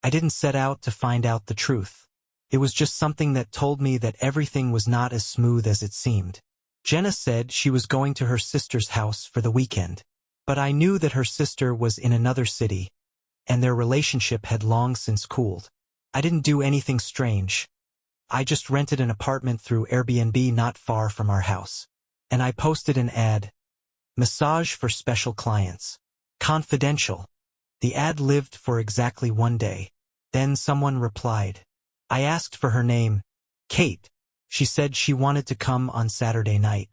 I didn't set out to find out the truth. It was just something that told me that everything was not as smooth as it seemed. Jenna said she was going to her sister's house for the weekend, but I knew that her sister was in another city, and their relationship had long since cooled. I didn't do anything strange. I just rented an apartment through Airbnb not far from our house. And I posted an ad. Massage for special clients. Confidential. The ad lived for exactly 1 day. Then someone replied. I asked for her name. Kate. She said she wanted to come on Saturday night.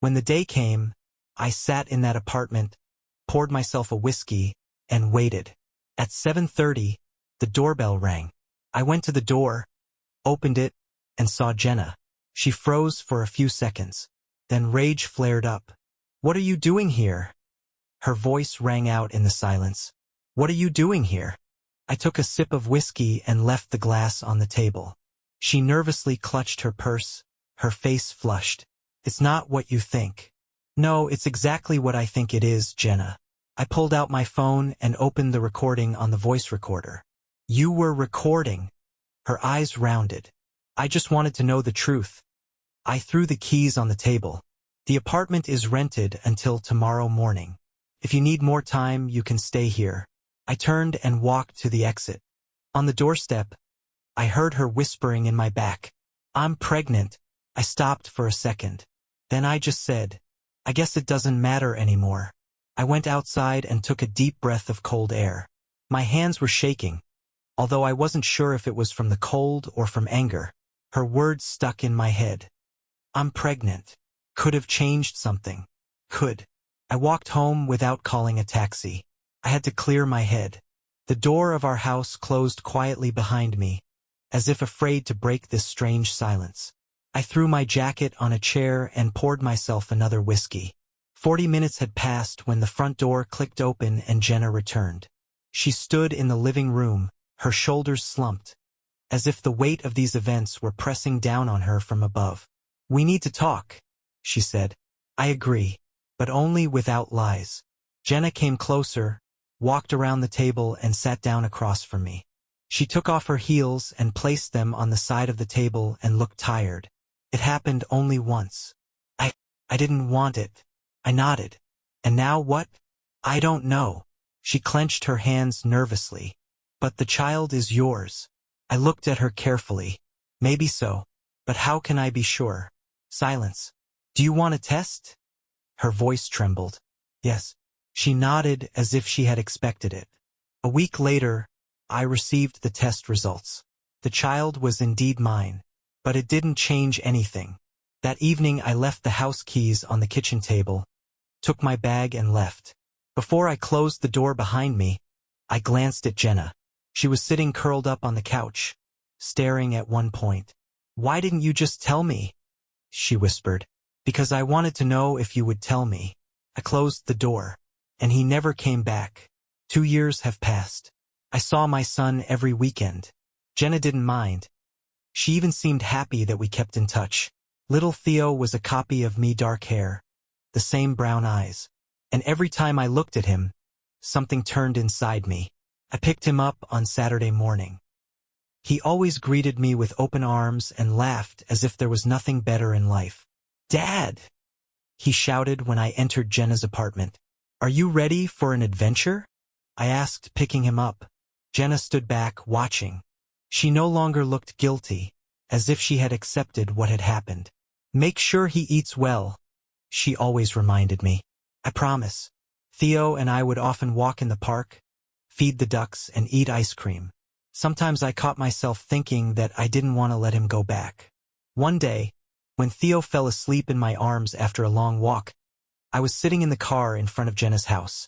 When the day came, I sat in that apartment, poured myself a whiskey, and waited. At 7:30, the doorbell rang. I went to the door, opened it, and saw Jenna. She froze for a few seconds. Then rage flared up. What are you doing here? Her voice rang out in the silence. What are you doing here? I took a sip of whiskey and left the glass on the table. She nervously clutched her purse, her face flushed. It's not what you think. No, it's exactly what I think it is, Jenna. I pulled out my phone and opened the recording on the voice recorder. You were recording. Her eyes rounded. I just wanted to know the truth. I threw the keys on the table. The apartment is rented until tomorrow morning. If you need more time, you can stay here. I turned and walked to the exit. On the doorstep, I heard her whispering in my back. I'm pregnant. I stopped for a second. Then I just said, I guess it doesn't matter anymore. I went outside and took a deep breath of cold air. My hands were shaking. Although I wasn't sure if it was from the cold or from anger, her words stuck in my head. I'm pregnant. Could have changed something. Could. I walked home without calling a taxi. I had to clear my head. The door of our house closed quietly behind me, as if afraid to break this strange silence. I threw my jacket on a chair and poured myself another whiskey. 40 minutes had passed when the front door clicked open and Jenna returned. She stood in the living room, her shoulders slumped, as if the weight of these events were pressing down on her from above. We need to talk, she said. I agree, but only without lies. Jenna came closer, walked around the table and sat down across from me. She took off her heels and placed them on the side of the table and looked tired. It happened only once. I didn't want it. I nodded. And now what? I don't know. She clenched her hands nervously. But the child is yours. I looked at her carefully. Maybe so. But how can I be sure? Silence. Do you want a test? Her voice trembled. Yes. She nodded as if she had expected it. A week later, I received the test results. The child was indeed mine. But it didn't change anything. That evening I left the house keys on the kitchen table, took my bag and left. Before I closed the door behind me, I glanced at Jenna. She was sitting curled up on the couch, staring at one point. Why didn't you just tell me? She whispered. Because I wanted to know if you would tell me. I closed the door, and he never came back. 2 years have passed. I saw my son every weekend. Jenna didn't mind. She even seemed happy that we kept in touch. Little Theo was a copy of me, dark hair, the same brown eyes. And every time I looked at him, something turned inside me. I picked him up on Saturday morning. He always greeted me with open arms and laughed as if there was nothing better in life. Dad! He shouted when I entered Jenna's apartment. Are you ready for an adventure? I asked, picking him up. Jenna stood back, watching. She no longer looked guilty, as if she had accepted what had happened. Make sure he eats well, she always reminded me. I promise. Theo and I would often walk in the park, feed the ducks, and eat ice cream. Sometimes I caught myself thinking that I didn't want to let him go back. One day, when Theo fell asleep in my arms after a long walk, I was sitting in the car in front of Jenna's house,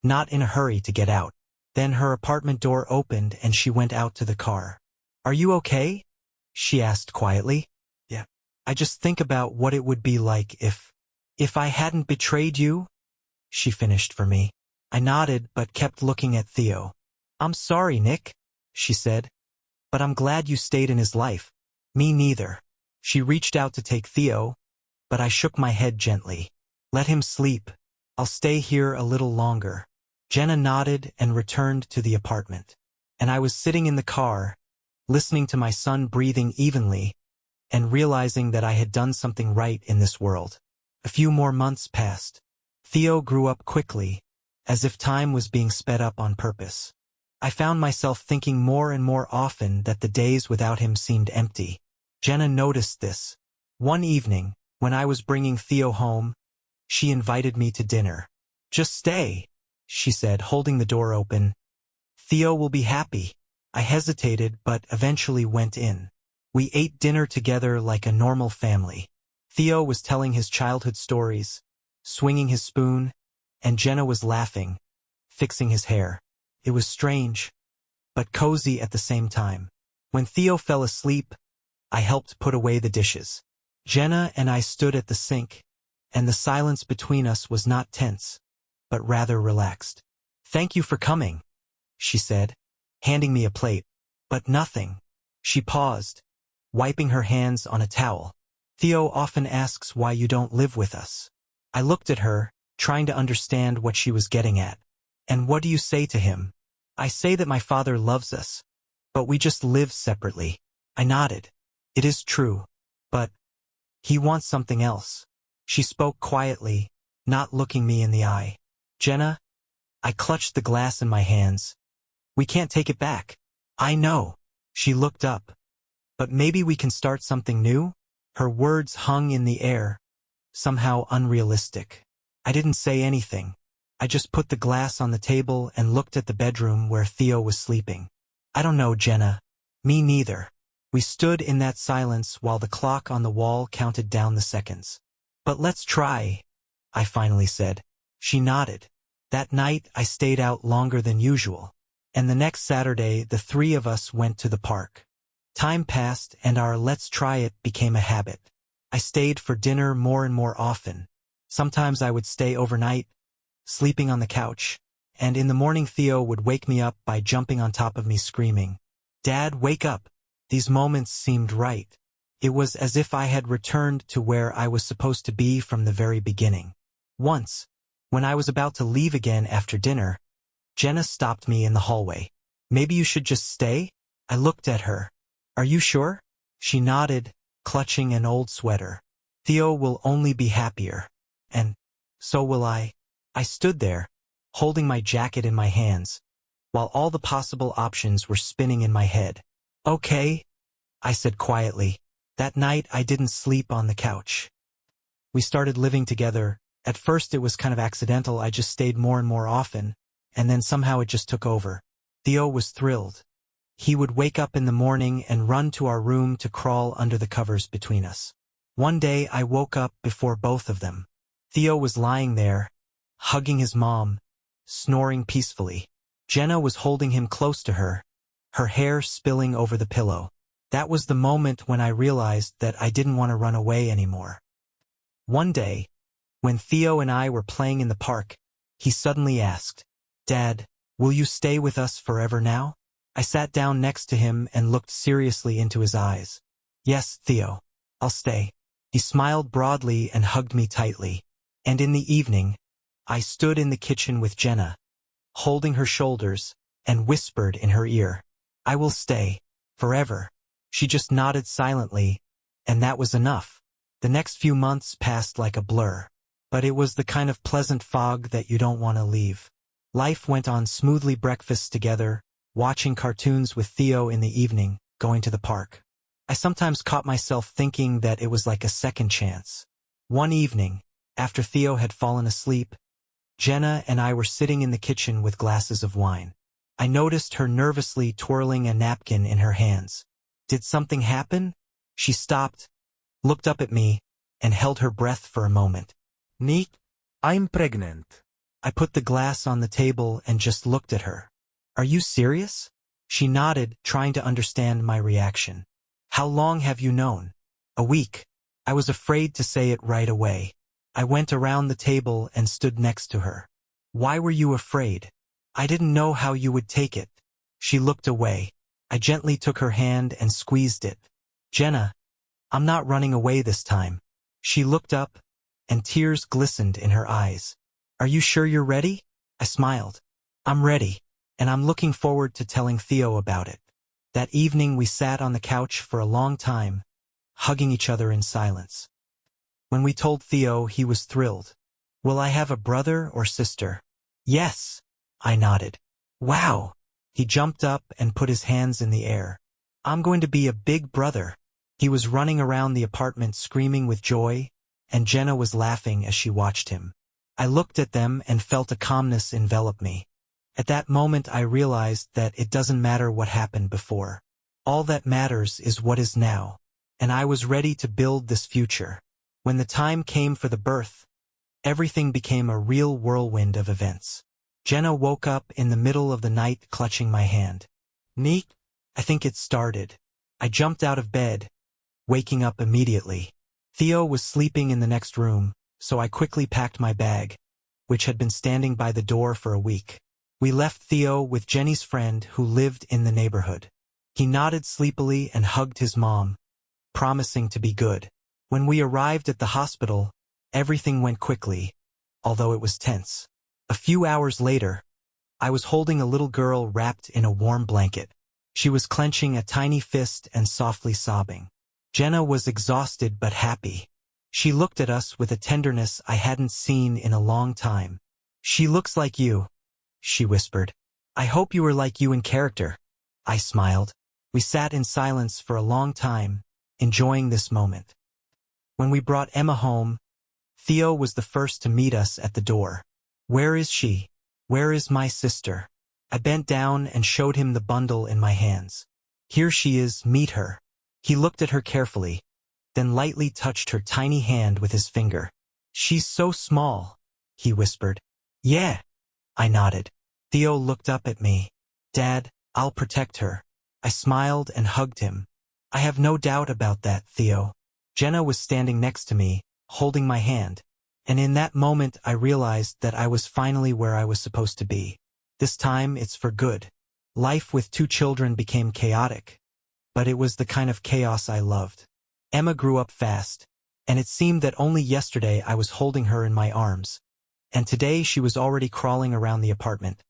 not in a hurry to get out. Then her apartment door opened and she went out to the car. Are you okay? She asked quietly. Yeah. I just think about what it would be like if I hadn't betrayed you, she finished for me. I nodded but kept looking at Theo. I'm sorry, Nick, she said. But I'm glad you stayed in his life. Me neither. She reached out to take Theo, but I shook my head gently. Let him sleep. I'll stay here a little longer. Jenna nodded and returned to the apartment. and I was sitting in the car, listening to my son breathing evenly, and realizing that I had done something right in this world. A few more months passed. Theo grew up quickly, as if time was being sped up on purpose. I found myself thinking more and more often that the days without him seemed empty. Jenna noticed this. One evening, when I was bringing Theo home, she invited me to dinner. "Just stay," she said, holding the door open. "Theo will be happy." I hesitated, but eventually went in. We ate dinner together like a normal family. Theo was telling his childhood stories, swinging his spoon, and Jenna was laughing, fixing his hair. It was strange, but cozy at the same time. When Theo fell asleep, I helped put away the dishes. Jenna and I stood at the sink, and the silence between us was not tense, but rather relaxed. "Thank you for coming," she said, handing me a plate. "But nothing." She paused, wiping her hands on a towel. "Theo often asks why you don't live with us." I looked at her, trying to understand what she was getting at. "And what do you say to him?" "I say that my father loves us, but we just live separately." I nodded. "It is true, but he wants something else." She spoke quietly, not looking me in the eye. "Jenna," I clutched the glass in my hands. "We can't take it back." "I know." She looked up. "But maybe we can start something new?" Her words hung in the air, somehow unrealistic. I didn't say anything. I just put the glass on the table and looked at the bedroom where Theo was sleeping. "I don't know, Jenna." "Me neither." We stood in that silence while the clock on the wall counted down the seconds. "But let's try," I finally said. She nodded. That night I stayed out longer than usual, and the next Saturday the three of us went to the park. Time passed and our "let's try it" became a habit. I stayed for dinner more and more often. Sometimes I would stay overnight, sleeping on the couch, and in the morning Theo would wake me up by jumping on top of me screaming, "Dad, wake up!" These moments seemed right. It was as if I had returned to where I was supposed to be from the very beginning. Once, when I was about to leave again after dinner, Jenna stopped me in the hallway. "Maybe you should just stay?" I looked at her. "Are you sure?" She nodded, clutching an old sweater. "Theo will only be happier. And so will I." I stood there, holding my jacket in my hands, while all the possible options were spinning in my head. "Okay," I said quietly. That night I didn't sleep on the couch. We started living together. At first it was kind of accidental. I just stayed more and more often, and then somehow it just took over. Theo was thrilled. He would wake up in the morning and run to our room to crawl under the covers between us. One day I woke up before both of them. Theo was lying there, hugging his mom, snoring peacefully. Jenna was holding him close to her, her hair spilling over the pillow. That was the moment when I realized that I didn't want to run away anymore. One day, when Theo and I were playing in the park, he suddenly asked, "Dad, will you stay with us forever now?" I sat down next to him and looked seriously into his eyes. "Yes, Theo, I'll stay." He smiled broadly and hugged me tightly. And in the evening, I stood in the kitchen with Jenna, holding her shoulders, and whispered in her ear, "I will stay, forever." She just nodded silently, and that was enough. The next few months passed like a blur, but it was the kind of pleasant fog that you don't want to leave. Life went on smoothly, breakfasts together, watching cartoons with Theo in the evening, going to the park. I sometimes caught myself thinking that it was like a second chance. One evening, after Theo had fallen asleep, Jenna and I were sitting in the kitchen with glasses of wine. I noticed her nervously twirling a napkin in her hands. Did something happen? She stopped, looked up at me, and held her breath for a moment. Nick, I'm pregnant. I put the glass on the table and just looked at her. "Are you serious?" She nodded, trying to understand my reaction. "How long have you known?" "A week." I was afraid to say it right away. I went around the table and stood next to her. "Why were you afraid?" "I didn't know how you would take it." She looked away. I gently took her hand and squeezed it. "Jenna, I'm not running away this time." She looked up, and tears glistened in her eyes. "Are you sure you're ready?" I smiled. "I'm ready." and I'm looking forward to telling Theo about it. That evening we sat on the couch for a long time, hugging each other in silence. When we told Theo, he was thrilled. "Will I have a brother or sister?" "Yes," I nodded. "Wow." He jumped up and put his hands in the air. "I'm going to be a big brother." He was running around the apartment screaming with joy, and Jenna was laughing as she watched him. I looked at them and felt a calmness envelop me. At that moment I realized that it doesn't matter what happened before. All that matters is what is now, and I was ready to build this future. When the time came for the birth, everything became a real whirlwind of events. Jenna woke up in the middle of the night clutching my hand. "Neat, I think it started." I jumped out of bed, waking up immediately. Theo was sleeping in the next room, so I quickly packed my bag, which had been standing by the door for a week. We left Theo with Jenny's friend who lived in the neighborhood. He nodded sleepily and hugged his mom, promising to be good. When we arrived at the hospital, everything went quickly, although it was tense. A few hours later, I was holding a little girl wrapped in a warm blanket. She was clenching a tiny fist and softly sobbing. Jenna was exhausted but happy. She looked at us with a tenderness I hadn't seen in a long time. "She looks like you," she whispered. "I hope you were like you in character." I smiled. We sat in silence for a long time, enjoying this moment. When we brought Emma home, Theo was the first to meet us at the door. "Where is she? Where is my sister?" I bent down and showed him the bundle in my hands. "Here she is, meet her." He looked at her carefully, then lightly touched her tiny hand with his finger. "She's so small," he whispered. "Yeah," I nodded. Theo looked up at me. "Dad, I'll protect her." I smiled and hugged him. "I have no doubt about that, Theo." Jenna was standing next to me, holding my hand, and in that moment I realized that I was finally where I was supposed to be. This time it's for good. Life with 2 children became chaotic, but it was the kind of chaos I loved. Emma grew up fast, and it seemed that only yesterday I was holding her in my arms, and today she was already crawling around the apartment,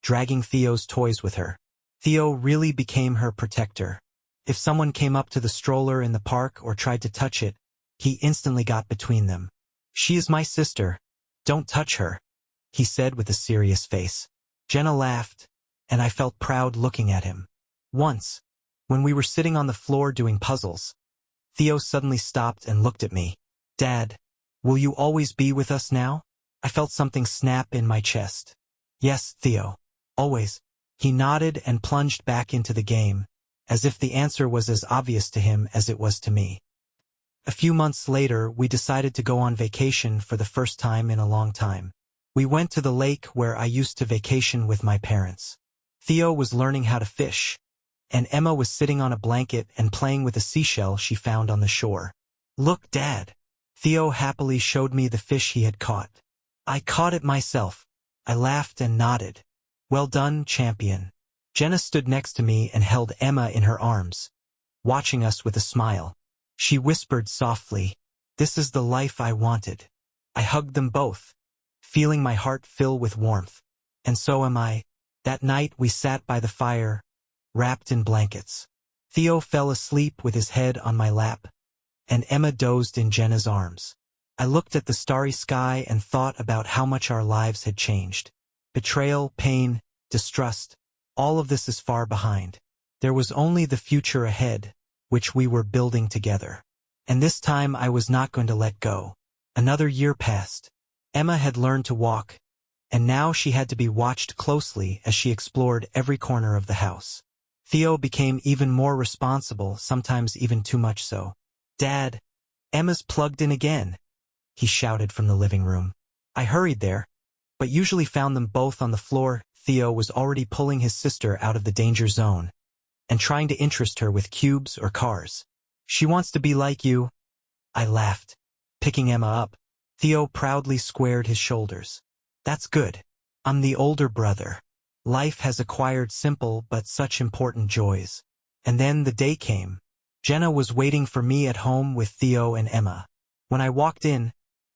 dragging Theo's toys with her. Theo really became her protector. If someone came up to the stroller in the park or tried to touch it, he instantly got between them. "She is my sister. Don't touch her," he said with a serious face. Jenna laughed, and I felt proud looking at him. Once, when we were sitting on the floor doing puzzles, Theo suddenly stopped and looked at me. "Dad, will you always be with us now?" I felt something snap in my chest. "Yes, Theo. Always." He nodded and plunged back into the game, as if the answer was as obvious to him as it was to me. A few months later, we decided to go on vacation for the first time in a long time. We went to the lake where I used to vacation with my parents. Theo was learning how to fish, and Emma was sitting on a blanket and playing with a seashell she found on the shore. "Look, Dad." Theo happily showed me the fish he had caught. "I caught it myself." I laughed and nodded. "Well done, champion." Jenna stood next to me and held Emma in her arms, watching us with a smile. She whispered softly, "This is the life I wanted." I hugged them both, feeling my heart fill with warmth. And so am I. That night we sat by the fire, wrapped in blankets. Theo fell asleep with his head on my lap, and Emma dozed in Jenna's arms. I looked at the starry sky and thought about how much our lives had changed. Betrayal, pain, distrust, all of this is far behind. There was only the future ahead, which we were building together. And this time I was not going to let go. Another year passed. Emma had learned to walk, and now she had to be watched closely as she explored every corner of the house. Theo became even more responsible, sometimes even too much so. "Dad, Emma's plugged in again," he shouted from the living room. I hurried there, but usually found them both on the floor. Theo was already pulling his sister out of the danger zone and trying to interest her with cubes or cars. "She wants to be like you," I laughed, picking Emma up. Theo proudly squared his shoulders. "That's good. I'm the older brother. Life has acquired simple but such important joys." And then the day came. Jenna was waiting for me at home with Theo and Emma. When I walked in,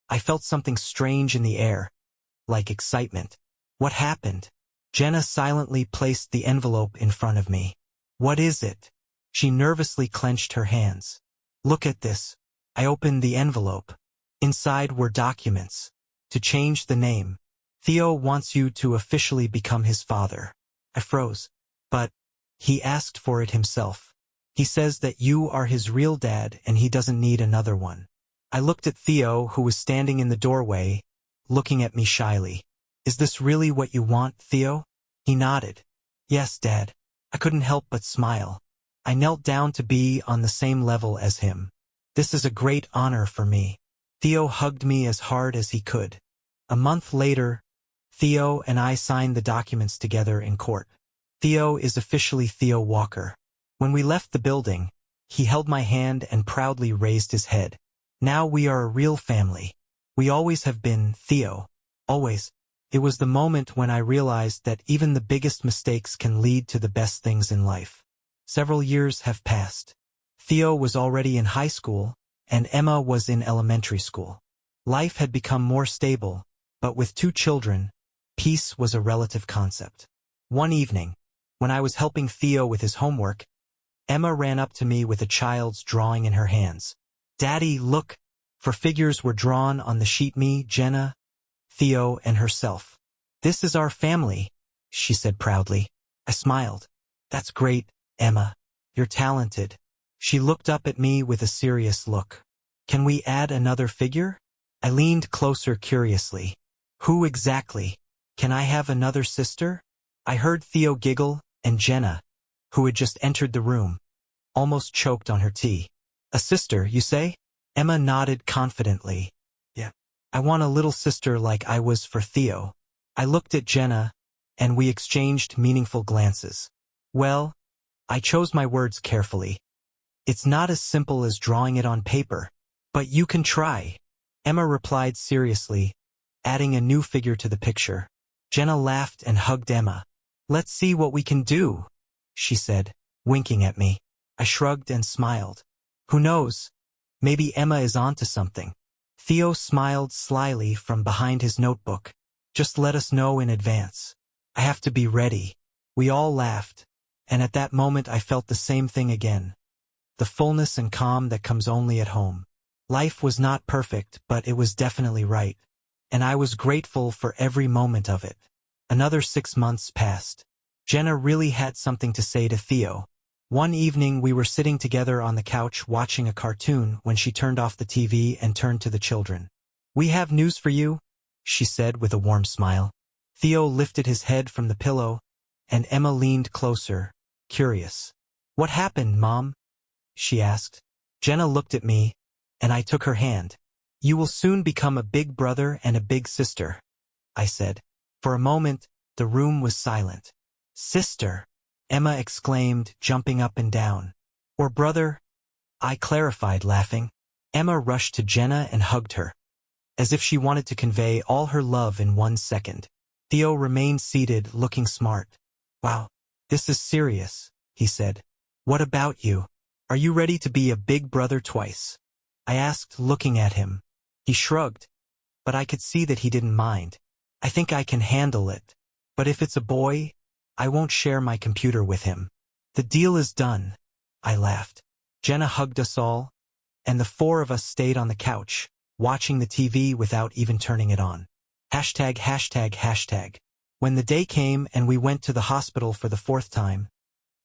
I felt something strange in the air, like excitement. "What happened?" Jenna silently placed the envelope in front of me. What is it? She nervously clenched her hands. Look at this. I opened the envelope. Inside were documents. To change the name. Theo wants you to officially become his father. I froze. But he asked for it himself. He says that you are his real dad and he doesn't need another one. I looked at Theo, who was standing in the doorway, looking at me shyly. Is this really what you want, Theo? He nodded. Yes, Dad. I couldn't help but smile. I knelt down to be on the same level as him. This is a great honor for me. Theo hugged me as hard as he could. A month later, Theo and I signed the documents together in court. Theo is officially Theo Walker. When we left the building, he held my hand and proudly raised his head. Now we are a real family. We always have been, Theo. Always. It was the moment when I realized that even the biggest mistakes can lead to the best things in life. Several years have passed. Theo was already in high school, and Emma was in elementary school. Life had become more stable, but with 2 children, peace was a relative concept. One evening, when I was helping Theo with his homework, Emma ran up to me with a child's drawing in her hands. Daddy, look! For figures were drawn on the sheet: me, Jenna, Theo, and herself. This is our family, she said proudly. I smiled. That's great, Emma. You're talented. She looked up at me with a serious look. Can we add another figure? I leaned closer curiously. Who exactly? Can I have another sister? I heard Theo giggle, and Jenna, who had just entered the room, almost choked on her tea. A sister, you say? Emma nodded confidently. Yeah. I want a little sister like I was for Theo. I looked at Jenna, and we exchanged meaningful glances. Well, I chose my words carefully. It's not as simple as drawing it on paper, but you can try. Emma replied seriously, adding a new figure to the picture. Jenna laughed and hugged Emma. Let's see what we can do, she said, winking at me. I shrugged and smiled. Who knows? Maybe Emma is onto something. Theo smiled slyly from behind his notebook. Just let us know in advance. I have to be ready. We all laughed, and at that moment I felt the same thing again. The fullness and calm that comes only at home. Life was not perfect, but it was definitely right. And I was grateful for every moment of it. Another 6 months passed. Jenna really had something to say to Theo. One evening we were sitting together on the couch watching a cartoon when she turned off the TV and turned to the children. We have news for you, she said with a warm smile. Theo lifted his head from the pillow, and Emma leaned closer, curious. What happened, Mom? She asked. Jenna looked at me, and I took her hand. You will soon become a big brother and a big sister, I said. For a moment, the room was silent. Sister, Emma exclaimed, jumping up and down. Or brother, I clarified, laughing. Emma rushed to Jenna and hugged her, as if she wanted to convey all her love in 1 second. Theo remained seated, looking smart. Wow, this is serious, he said. What about you? Are you ready to be a big brother twice? I asked, looking at him. He shrugged, but I could see that he didn't mind. I think I can handle it. But if it's a boy, I won't share my computer with him. The deal is done, I laughed. Jenna hugged us all, and the 4 of us stayed on the couch, watching the TV without even turning it on. Hashtag, hashtag, hashtag. When the day came and we went to the hospital for the 4th time,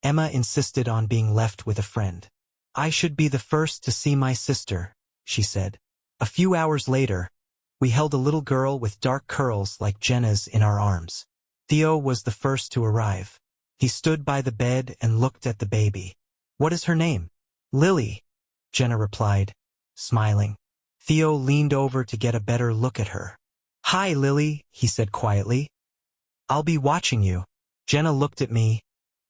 Emma insisted on being left with a friend. I should be the first to see my sister, she said. A few hours later, we held a little girl with dark curls like Jenna's in our arms. Theo was the first to arrive. He stood by the bed and looked at the baby. What is her name? Lily, Jenna replied, smiling. Theo leaned over to get a better look at her. Hi, Lily, he said quietly. I'll be watching you. Jenna looked at me,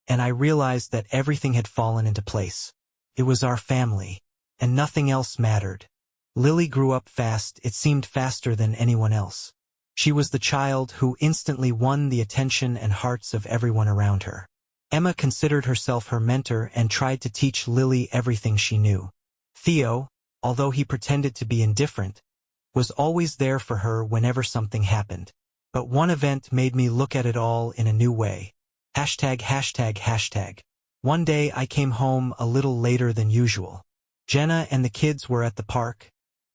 and I realized that everything had fallen into place. It was our family, and nothing else mattered. Lily grew up fast. It seemed faster than anyone else. She was the child who instantly won the attention and hearts of everyone around her. Emma considered herself her mentor and tried to teach Lily everything she knew. Theo, although he pretended to be indifferent, was always there for her whenever something happened. But one event made me look at it all in a new way. Hashtag, hashtag, hashtag. One day I came home a little later than usual. Jenna and the kids were at the park,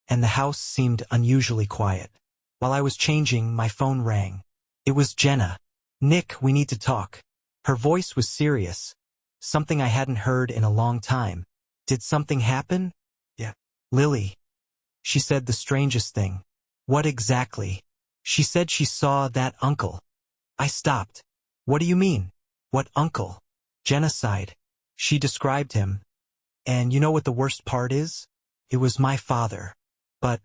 and the house seemed unusually quiet. While I was changing, my phone rang. It was Jenna. "Nick, we need to talk." Her voice was serious, something I hadn't heard in a long time. "Did something happen?" "Yeah. Lily." She said the strangest thing. "What exactly?" "She said she saw that uncle." I stopped. "What do you mean? What uncle?" Jenna sighed. She described him. "And you know what the worst part is? It was my father." "But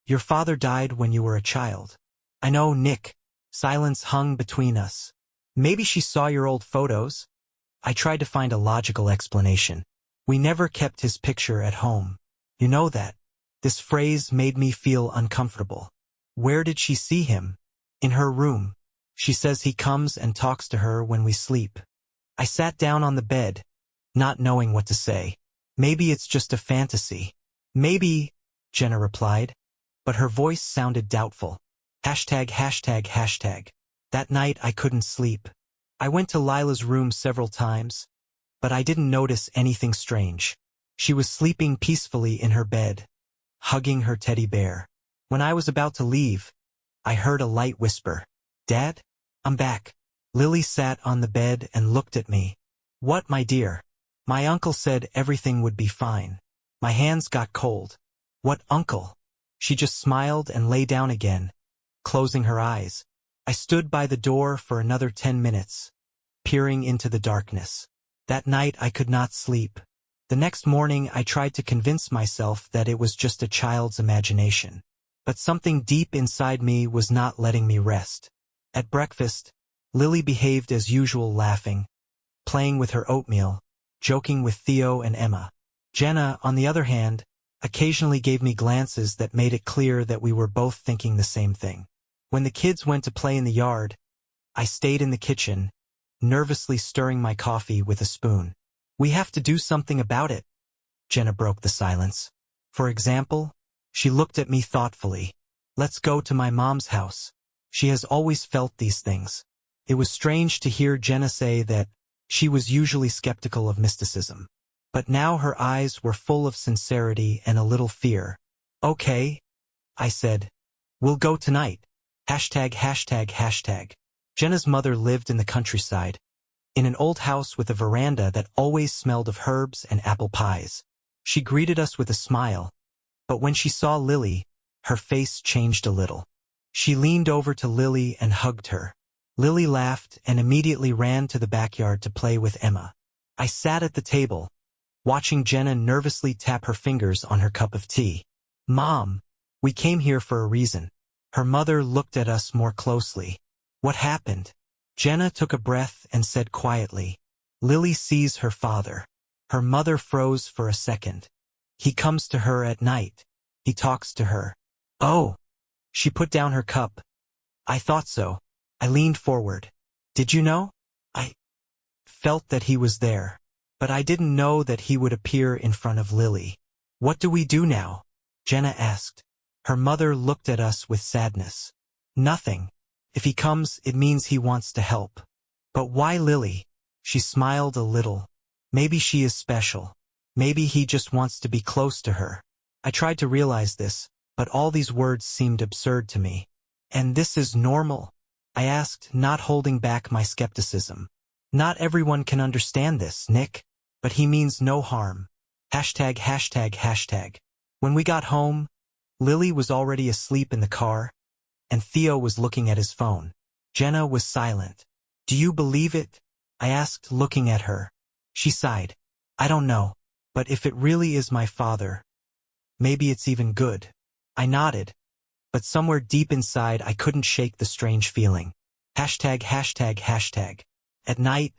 your father died when you were a child." "I know, Nick." Silence hung between us. "Maybe she saw your old photos?" I tried to find a logical explanation. "We never kept his picture at home. You know that." This phrase made me feel uncomfortable. "Where did she see him?" "In her room. She says he comes and talks to her when we sleep." I sat down on the bed, not knowing what to say. "Maybe it's just a fantasy." "Maybe," Jenna replied, but her voice sounded doubtful. Hashtag, hashtag, hashtag. That night I couldn't sleep. I went to Lila's room several times, but I didn't notice anything strange. She was sleeping peacefully in her bed, hugging her teddy bear. When I was about to leave, I heard a light whisper. "Dad? I'm back." Lily sat on the bed and looked at me. "What, my dear?" "My uncle said everything would be fine." My hands got cold. "What uncle?" She just smiled and lay down again, closing her eyes. I stood by the door for another 10 minutes, peering into the darkness. That night I could not sleep. The next morning I tried to convince myself that it was just a child's imagination. But something deep inside me was not letting me rest. At breakfast, Lily behaved as usual, laughing, playing with her oatmeal, joking with Theo and Emma. Jenna, on the other hand, occasionally gave me glances that made it clear that we were both thinking the same thing. When the kids went to play in the yard, I stayed in the kitchen, nervously stirring my coffee with a spoon. "We have to do something about it." Jenna broke the silence. "For example?" She looked at me thoughtfully. "Let's go to my mom's house. She has always felt these things." It was strange to hear Jenna say that. She was usually skeptical of mysticism. But now her eyes were full of sincerity and a little fear. "Okay," I said. "We'll go tonight." Hashtag, hashtag, hashtag. Jenna's mother lived in the countryside, in an old house with a veranda that always smelled of herbs and apple pies. She greeted us with a smile, but when she saw Lily, her face changed a little. She leaned over to Lily and hugged her. Lily laughed and immediately ran to the backyard to play with Emma. I sat at the table, watching Jenna nervously tap her fingers on her cup of tea. "Mom, we came here for a reason." Her mother looked at us more closely. "What happened?" Jenna took a breath and said quietly, "Lily sees her father." Her mother froze for a second. "He comes to her at night. He talks to her." "Oh!" She put down her cup. "I thought so." I leaned forward. "Did you know?" I felt that he was there, but I didn't know that he would appear in front of Lily. "What do we do now?" Jenna asked. Her mother looked at us with sadness. "Nothing. If he comes, it means he wants to help." "But why Lily?" She smiled a little. "Maybe she is special. Maybe he just wants to be close to her." I tried to realize this, but all these words seemed absurd to me. "And this is normal?" I asked, not holding back my skepticism. "Not everyone can understand this, Nick, but he means no harm." Hashtag, hashtag, hashtag. When we got home, Lily was already asleep in the car, and Theo was looking at his phone. Jenna was silent. "Do you believe it?" I asked, looking at her. She sighed. "I don't know, but if it really is my father, maybe it's even good." I nodded, but somewhere deep inside I couldn't shake the strange feeling. Hashtag, hashtag, hashtag. At night,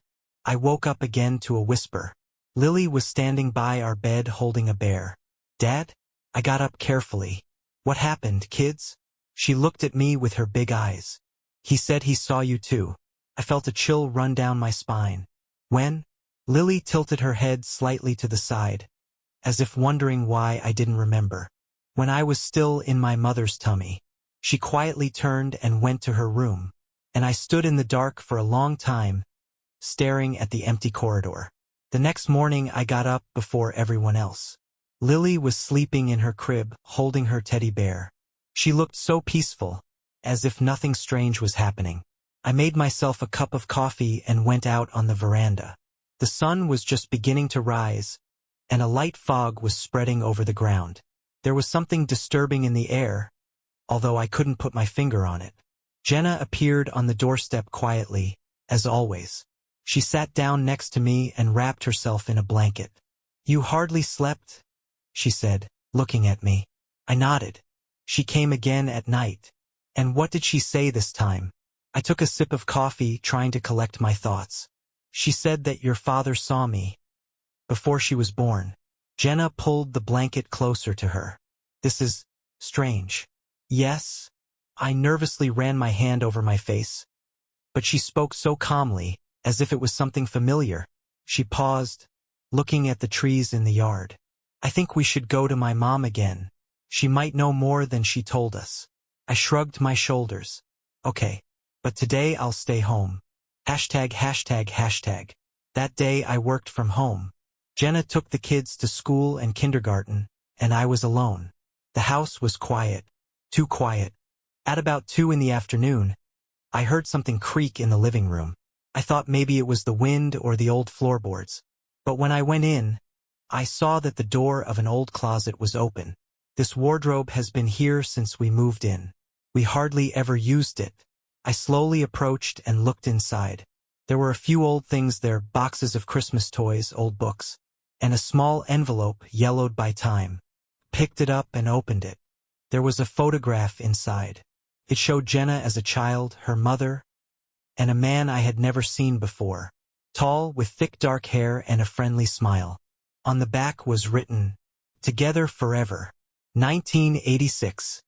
I woke up again to a whisper. Lily was standing by our bed holding a bear. "Dad?" I got up carefully. "What happened, kids?" She looked at me with her big eyes. "He said he saw you too." I felt a chill run down my spine. "When?" Lily tilted her head slightly to the side, as if wondering why I didn't remember. "When I was still in my mother's tummy." She quietly turned and went to her room, and I stood in the dark for a long time, staring at the empty corridor. The next morning I got up before everyone else. Lily was sleeping in her crib, holding her teddy bear. She looked so peaceful, as if nothing strange was happening. I made myself a cup of coffee and went out on the veranda. The sun was just beginning to rise, and a light fog was spreading over the ground. There was something disturbing in the air, although I couldn't put my finger on it. Jenna appeared on the doorstep quietly, as always. She sat down next to me and wrapped herself in a blanket. "You hardly slept?" she said, looking at me. I nodded. "She came again at night." "And what did she say this time?" I took a sip of coffee, trying to collect my thoughts. "She said that your father saw me before she was born." Jenna pulled the blanket closer to her. "This is strange." "Yes?" I nervously ran my hand over my face. But she spoke so calmly, as if it was something familiar. She paused, looking at the trees in the yard. "I think we should go to my mom again. She might know more than she told us." I shrugged my shoulders. "Okay, but today I'll stay home." Hashtag, hashtag, hashtag. That day I worked from home. Jenna took the kids to school and kindergarten, and I was alone. The house was quiet. Too quiet. At about 2 in the afternoon, I heard something creak in the living room. I thought maybe it was the wind or the old floorboards. But when I went in, I saw that the door of an old closet was open. This wardrobe has been here since we moved in. We hardly ever used it. I slowly approached and looked inside. There were a few old things there, boxes of Christmas toys, old books, and a small envelope yellowed by time. Picked it up and opened it. There was a photograph inside. It showed Jenna as a child, her mother, and a man I had never seen before. Tall, with thick dark hair and a friendly smile. On the back was written, "Together forever. 1986.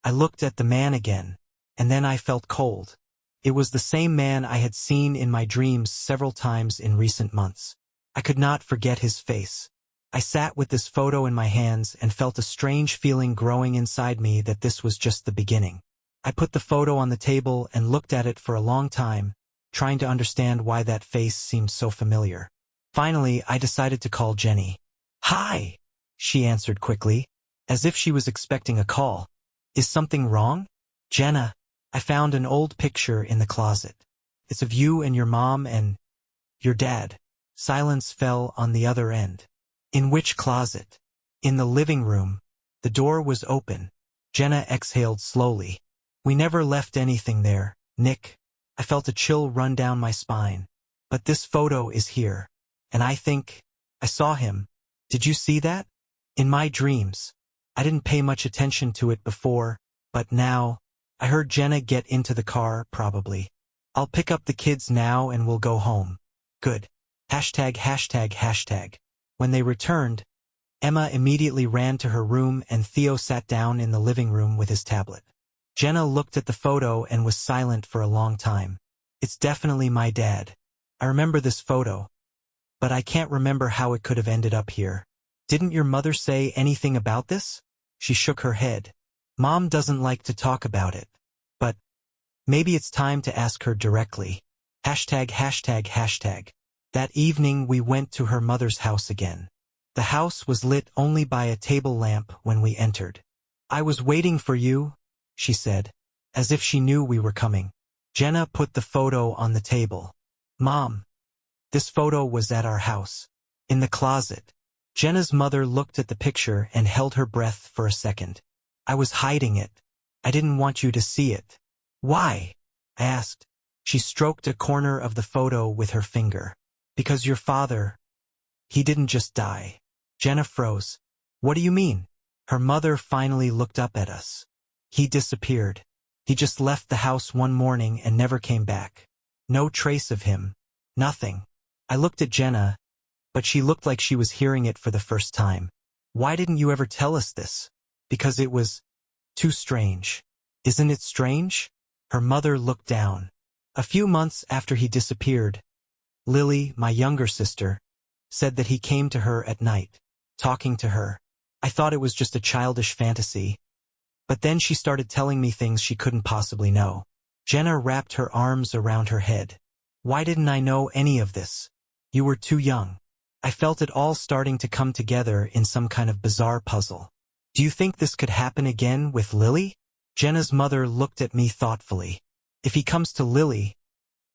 I looked at the man again, and then I felt cold. It was the same man I had seen in my dreams several times in recent months. I could not forget his face. I sat with this photo in my hands and felt a strange feeling growing inside me that this was just the beginning. I put the photo on the table and looked at it for a long time, trying to understand why that face seemed so familiar. Finally, I decided to call Jenny. "Hi," she answered quickly, as if she was expecting a call. "Is something wrong?" "Jenna, I found an old picture in the closet. It's of you and your mom and your dad." Silence fell on the other end. "In which closet?" "In the living room. The door was open." Jenna exhaled slowly. "We never left anything there, Nick." I felt a chill run down my spine. "But this photo is here. And I think I saw him. Did you see that?" "In my dreams. I didn't pay much attention to it before, but now." I heard Jenna get into the car, probably. "I'll pick up the kids now and we'll go home." "Good." Hashtag, hashtag, hashtag. When they returned, Emma immediately ran to her room and Theo sat down in the living room with his tablet. Jenna looked at the photo and was silent for a long time. "It's definitely my dad. I remember this photo. But I can't remember how it could have ended up here." "Didn't your mother say anything about this?" She shook her head. "Mom doesn't like to talk about it. But maybe it's time to ask her directly." Hashtag, hashtag, hashtag. That evening we went to her mother's house again. The house was lit only by a table lamp when we entered. "I was waiting for you," she said, as if she knew we were coming. Jenna put the photo on the table. "Mom, this photo was at our house. In the closet." Jenna's mother looked at the picture and held her breath for a second. "I was hiding it. I didn't want you to see it." "Why?" I asked. She stroked a corner of the photo with her finger. "Because your father, he didn't just die." Jenna froze. "What do you mean?" Her mother finally looked up at us. "He disappeared. He just left the house one morning and never came back. No trace of him. Nothing." I looked at Jenna, but she looked like she was hearing it for the first time. "Why didn't you ever tell us this?" "Because it was too strange." "Isn't it strange?" Her mother looked down. "A few months after he disappeared, Lily, my younger sister, said that he came to her at night, talking to her. I thought it was just a childish fantasy, But then she started telling me things she couldn't possibly know. Jenna wrapped her arms around her head. Why didn't I know any of this? You were too young. I felt it all starting to come together in some kind of bizarre puzzle. Do you think this could happen again with Lily? Jenna's mother looked at me thoughtfully. If he comes to Lily,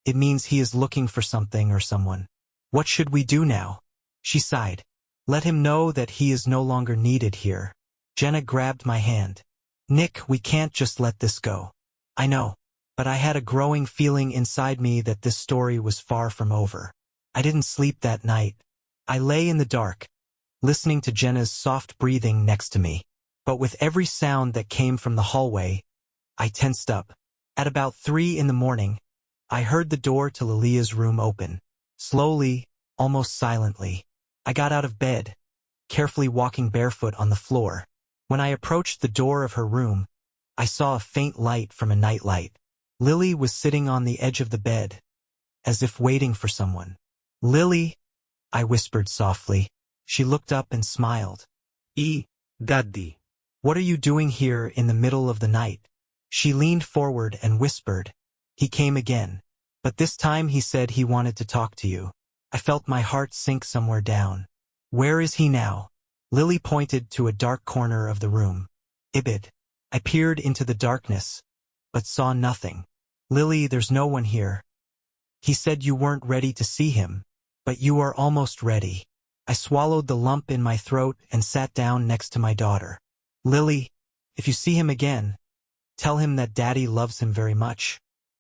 it means he is looking for something or someone. What should we do now? She sighed. Let him know that he is no longer needed here. Jenna grabbed my hand. Nick, we can't just let this go. I know, but I had a growing feeling inside me that this story was far from over. I didn't sleep that night. I lay in the dark, listening to Jenna's soft breathing next to me. But with every sound that came from the hallway, I tensed up. At about 3 in the morning, I heard the door to Lilia's room open. Slowly, almost silently, I got out of bed, carefully walking barefoot on the floor. When I approached the door of her room, I saw a faint light from a nightlight. Lily was sitting on the edge of the bed, as if waiting for someone. Lily, I whispered softly. She looked up and smiled. Daddy. What are you doing here in the middle of the night? She leaned forward and whispered. He came again. But this time he said he wanted to talk to you. I felt my heart sink somewhere down. Where is he now? Lily pointed to a dark corner of the room. Ibid. I peered into the darkness, but saw nothing. Lily, there's no one here. He said you weren't ready to see him, but you are almost ready. I swallowed the lump in my throat and sat down next to my daughter. Lily, if you see him again, tell him that Daddy loves him very much.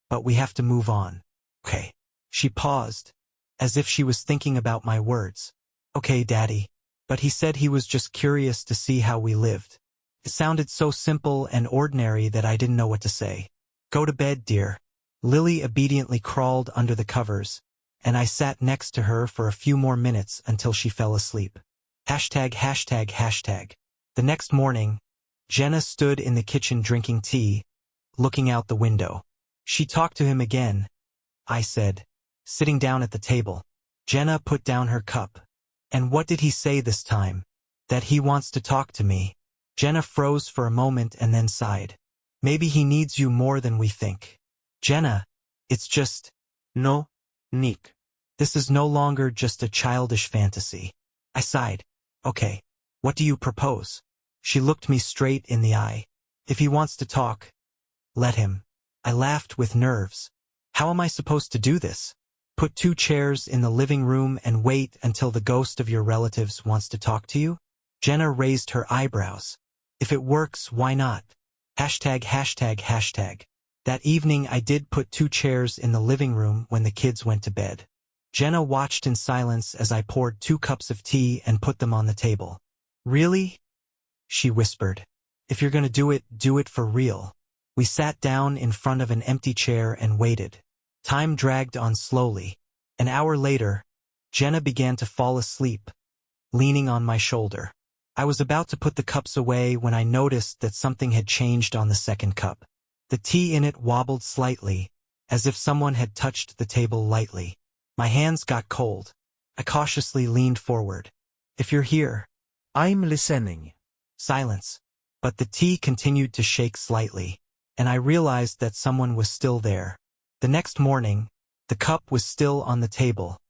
But we have to move on. Okay. She paused, as if she was thinking about my words. Okay, Daddy. But he said he was just curious to see how we lived. It sounded so simple and ordinary that I didn't know what to say. Go to bed, dear. Lily obediently crawled under the covers, and I sat next to her for a few more minutes until she fell asleep. ####. The next morning, Jenna stood in the kitchen drinking tea, looking out the window. She talked to him again, I said, sitting down at the table. Jenna put down her cup. And what did he say this time? That he wants to talk to me. Jenna froze for a moment and then sighed. Maybe he needs you more than we think. Jenna, it's just... No, Nick. This is no longer just a childish fantasy. I sighed. Okay, what do you propose? She looked me straight in the eye. If he wants to talk, let him. I laughed with nerves. How am I supposed to do this? Put 2 chairs in the living room and wait until the ghost of your relatives wants to talk to you? Jenna raised her eyebrows. If it works, why not? ####. That evening I did put 2 chairs in the living room when the kids went to bed. Jenna watched in silence as I poured 2 cups of tea and put them on the table. Really? She whispered. If you're gonna do it for real. We sat down in front of an empty chair and waited. Time dragged on slowly. An hour later, Jenna began to fall asleep, leaning on my shoulder. I was about to put the cups away when I noticed that something had changed on the second cup. The tea in it wobbled slightly, as if someone had touched the table lightly. My hands got cold. I cautiously leaned forward. If you're here. I'm listening. Silence. But the tea continued to shake slightly, and I realized that someone was still there. The next morning, the cup was still on the table,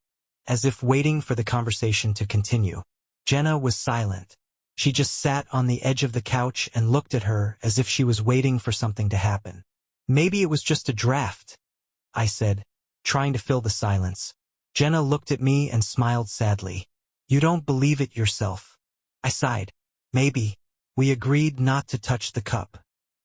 as if waiting for the conversation to continue. Jenna was silent. She just sat on the edge of the couch and looked at her as if she was waiting for something to happen. Maybe it was just a draft, I said, trying to fill the silence. Jenna looked at me and smiled sadly. You don't believe it yourself. I sighed. Maybe. We agreed not to touch the cup,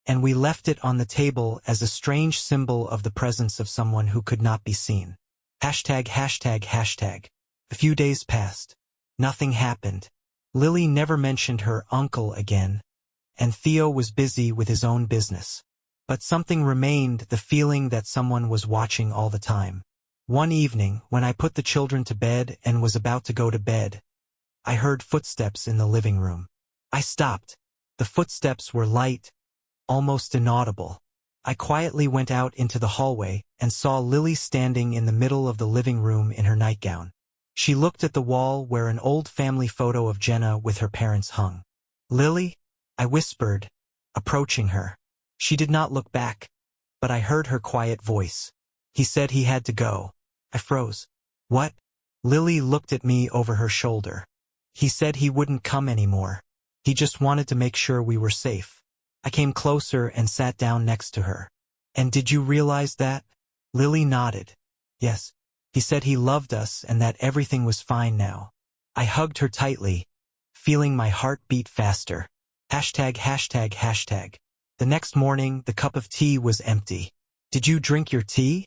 and we left it on the table as a strange symbol of the presence of someone who could not be seen. ####. A few days passed. Nothing happened. Lily never mentioned her uncle again, and Theo was busy with his own business. But something remained, the feeling that someone was watching all the time. One evening, when I put the children to bed and was about to go to bed, I heard footsteps in the living room. I stopped. The footsteps were light, almost inaudible. I quietly went out into the hallway and saw Lily standing in the middle of the living room in her nightgown. She looked at the wall where an old family photo of Jenna with her parents hung. Lily? I whispered, approaching her. She did not look back, but I heard her quiet voice. He said he had to go. I froze. What? Lily looked at me over her shoulder. He said he wouldn't come anymore. He just wanted to make sure we were safe. I came closer and sat down next to her. And did you realize that? Lily nodded. Yes. He said he loved us and that everything was fine now. I hugged her tightly, feeling my heart beat faster. Hashtag, hashtag, hashtag. The next morning, the cup of tea was empty. Did you drink your tea?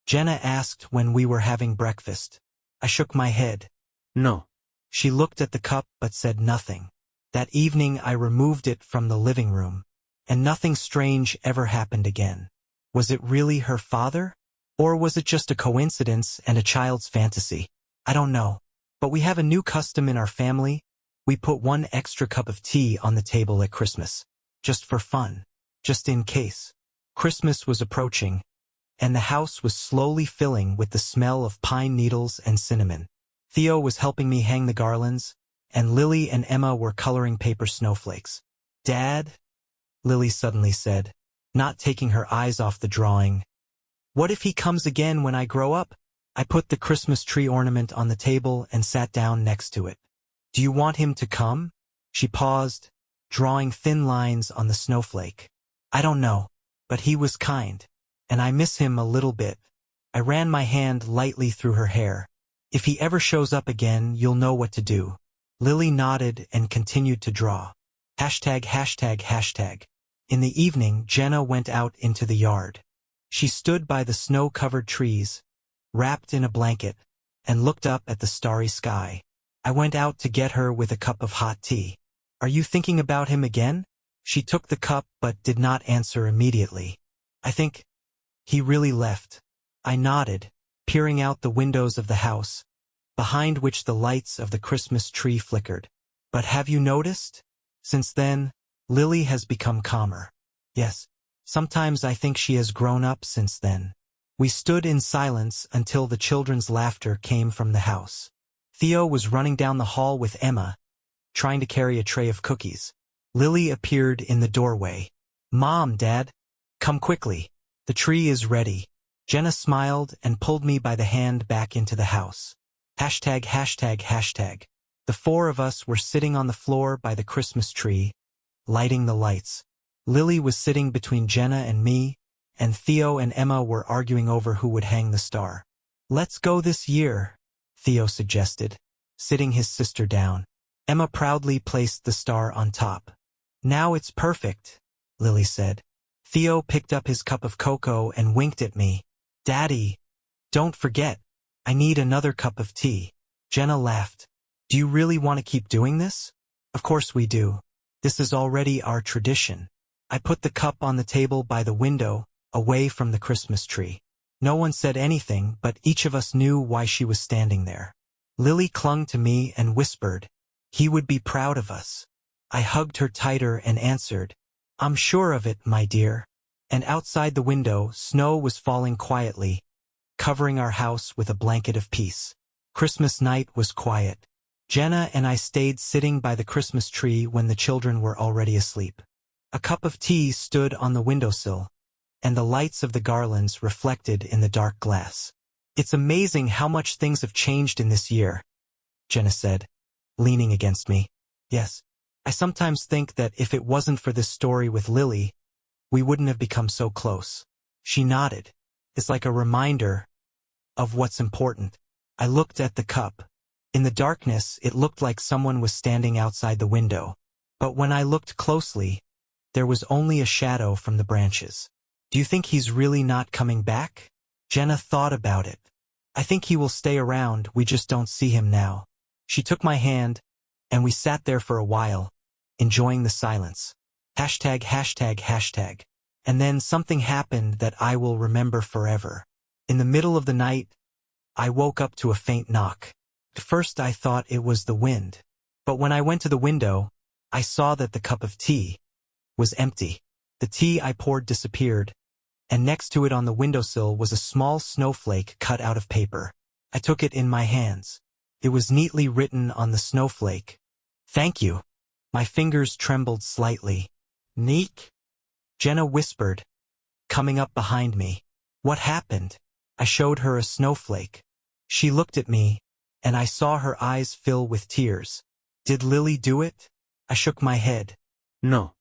Jenna asked when we were having breakfast. I shook my head. No. She looked at the cup but said nothing. That evening I removed it from the living room, and nothing strange ever happened again. Was it really her father? Or was it just a coincidence and a child's fantasy? I don't know. But we have a new custom in our family. We put one extra cup of tea on the table at Christmas. Just for fun. Just in case. Christmas was approaching, and the house was slowly filling with the smell of pine needles and cinnamon. Theo was helping me hang the garlands, and Lily and Emma were coloring paper snowflakes. Dad? Lily suddenly said, not taking her eyes off the drawing. What if he comes again when I grow up? I put the Christmas tree ornament on the table and sat down next to it. Do you want him to come? She paused, drawing thin lines on the snowflake. I don't know, but he was kind, and I miss him a little bit. I ran my hand lightly through her hair. If he ever shows up again, you'll know what to do. Lily nodded and continued to draw. Hashtag, hashtag, hashtag. In the evening, Jenna went out into the yard. She stood by the snow-covered trees, wrapped in a blanket, and looked up at the starry sky. I went out to get her with a cup of hot tea. Are you thinking about him again? She took the cup but did not answer immediately. I think he really left. I nodded, peering out the windows of the house, behind which the lights of the Christmas tree flickered. But have you noticed? Since then, Lily has become calmer. Yes. Sometimes I think she has grown up since then. We stood in silence until the children's laughter came from the house. Theo was running down the hall with Emma, trying to carry a tray of cookies. Lily appeared in the doorway. Mom, Dad, come quickly. The tree is ready. Jenna smiled and pulled me by the hand back into the house. Hashtag, hashtag, hashtag. The four of us were sitting on the floor by the Christmas tree, lighting the lights. Lily was sitting between Jenna and me, and Theo and Emma were arguing over who would hang the star. Let's go this year, Theo suggested, sitting his sister down. Emma proudly placed the star on top. Now it's perfect, Lily said. Theo picked up his cup of cocoa and winked at me. Daddy, don't forget, I need another cup of tea. Jenna laughed. Do you really want to keep doing this? Of course we do. This is already our tradition. I put the cup on the table by the window, away from the Christmas tree. No one said anything, but each of us knew why she was standing there. Lily clung to me and whispered, he would be proud of us. I hugged her tighter and answered, I'm sure of it, my dear. And outside the window, snow was falling quietly, covering our house with a blanket of peace. Christmas night was quiet. Jenna and I stayed sitting by the Christmas tree when the children were already asleep. A cup of tea stood on the windowsill, and the lights of the garlands reflected in the dark glass. It's amazing how much things have changed in this year, Jenna said, leaning against me. Yes, I sometimes think that if it wasn't for this story with Lily, we wouldn't have become so close. She nodded. It's like a reminder of what's important. I looked at the cup. In the darkness, it looked like someone was standing outside the window. But when I looked closely, there was only a shadow from the branches. Do you think he's really not coming back? Jenna thought about it. I think he will stay around, we just don't see him now. She took my hand, and we sat there for a while, enjoying the silence. Hashtag, hashtag, hashtag. And then something happened that I will remember forever. In the middle of the night, I woke up to a faint knock. At first I thought it was the wind. But when I went to the window, I saw that the cup of tea was empty. The tea I poured disappeared, and next to it on the windowsill was a small snowflake cut out of paper. I took it in my hands. It was neatly written on the snowflake. Thank you. My fingers trembled slightly. Neek? Jenna whispered, coming up behind me. What happened? I showed her a snowflake. She looked at me, and I saw her eyes fill with tears. Did Lily do it? I shook my head. No.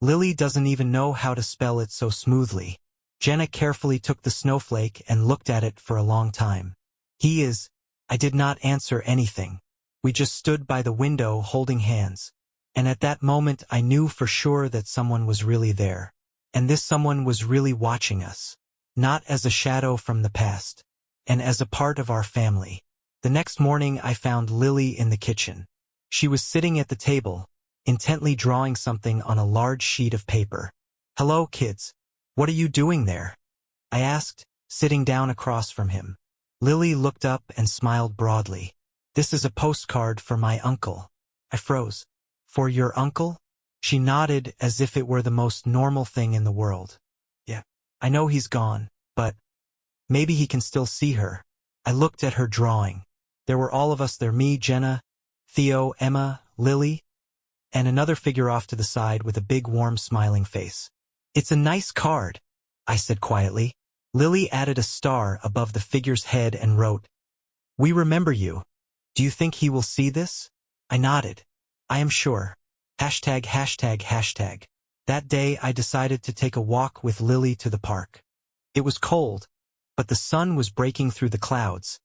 Lily doesn't even know how to spell it so smoothly. Jenna carefully took the snowflake and looked at it for a long time. I did not answer anything. We just stood by the window holding hands. And at that moment I knew for sure that someone was really there. And this someone was really watching us. Not as a shadow from the past. And as a part of our family. The next morning I found Lily in the kitchen. She was sitting at the table, intently drawing something on a large sheet of paper. Hello, kids. What are you doing there? I asked, sitting down across from him. Lily looked up and smiled broadly. This is a postcard for my uncle. I froze. For your uncle? She nodded as if it were the most normal thing in the world. Yeah, I know he's gone, but maybe he can still see her. I looked at her drawing. There were all of us there, me, Jenna, Theo, Emma, Lily, and another figure off to the side with a big warm smiling face. It's a nice card, I said quietly. Lily added a star above the figure's head and wrote, We remember you. Do you think he will see this? I nodded. I am sure. Hashtag, hashtag, hashtag. That day I decided to take a walk with Lily to the park. It was cold, but the sun was breaking through the clouds,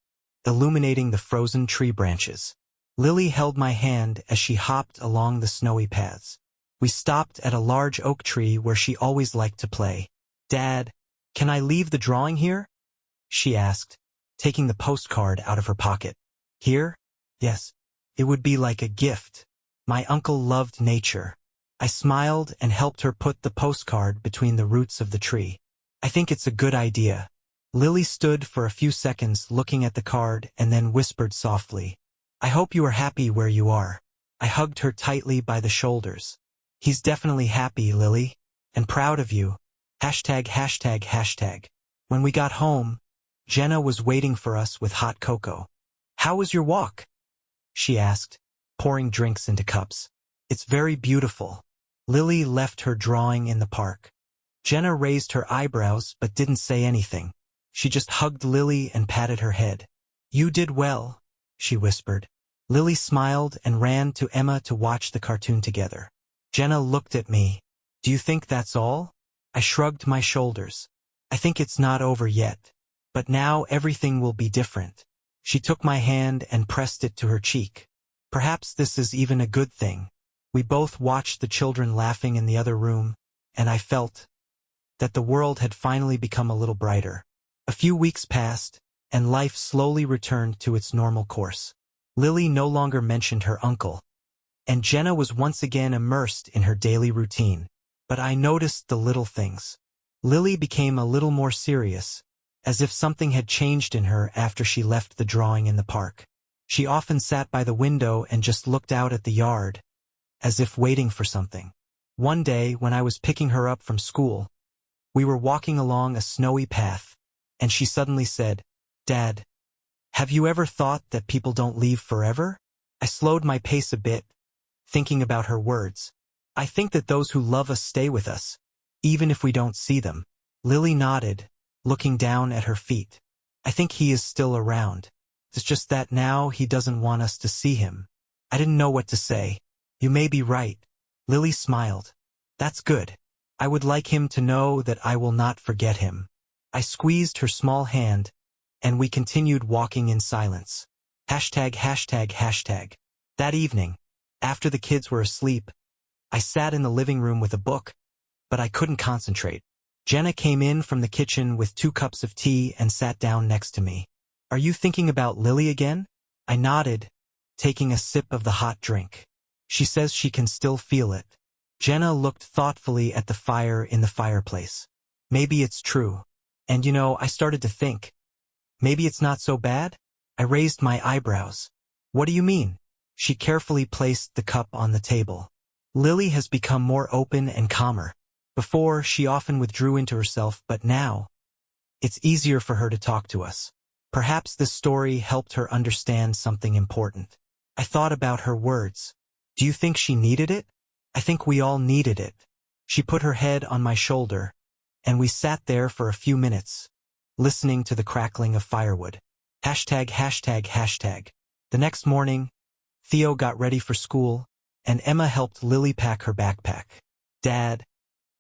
illuminating the frozen tree branches. Lily held my hand as she hopped along the snowy paths. We stopped at a large oak tree where she always liked to play. Dad, can I leave the drawing here? She asked, taking the postcard out of her pocket. Here? Yes. It would be like a gift. My uncle loved nature. I smiled and helped her put the postcard between the roots of the tree. I think it's a good idea. Lily stood for a few seconds looking at the card and then whispered softly, I hope you are happy where you are. I hugged her tightly by the shoulders. He's definitely happy, Lily. And proud of you. Hashtag, hashtag, hashtag. When we got home, Jenna was waiting for us with hot cocoa. How was your walk? She asked, pouring drinks into cups. It's very beautiful. Lily left her drawing in the park. Jenna raised her eyebrows but didn't say anything. She just hugged Lily and patted her head. You did well, she whispered. Lily smiled and ran to Emma to watch the cartoon together. Jenna looked at me. Do you think that's all? I shrugged my shoulders. I think it's not over yet. But now everything will be different. She took my hand and pressed it to her cheek. Perhaps this is even a good thing. We both watched the children laughing in the other room, and I felt that the world had finally become a little brighter. A few weeks passed, and life slowly returned to its normal course. Lily no longer mentioned her uncle, and Jenna was once again immersed in her daily routine. But I noticed the little things. Lily became a little more serious, as if something had changed in her after she left the drawing in the park. She often sat by the window and just looked out at the yard, as if waiting for something. One day, when I was picking her up from school, we were walking along a snowy path, and she suddenly said, Dad, have you ever thought that people don't leave forever? I slowed my pace a bit, thinking about her words. I think that those who love us stay with us, even if we don't see them. Lily nodded, looking down at her feet. I think he is still around. It's just that now he doesn't want us to see him. I didn't know what to say. You may be right. Lily smiled. That's good. I would like him to know that I will not forget him. I squeezed her small hand, and we continued walking in silence. Hashtag, hashtag, hashtag. That evening, after the kids were asleep, I sat in the living room with a book, but I couldn't concentrate. Jenna came in from the kitchen with 2 cups of tea and sat down next to me. Are you thinking about Lily again? I nodded, taking a sip of the hot drink. She says she can still feel it. Jenna looked thoughtfully at the fire in the fireplace. Maybe it's true. And I started to think, maybe it's not so bad? I raised my eyebrows. What do you mean? She carefully placed the cup on the table. Lily has become more open and calmer. Before, she often withdrew into herself, but now, it's easier for her to talk to us. Perhaps this story helped her understand something important. I thought about her words. Do you think she needed it? I think we all needed it. She put her head on my shoulder, and we sat there for a few minutes, listening to the crackling of firewood. Hashtag, hashtag, hashtag. The next morning, Theo got ready for school, and Emma helped Lily pack her backpack. Dad,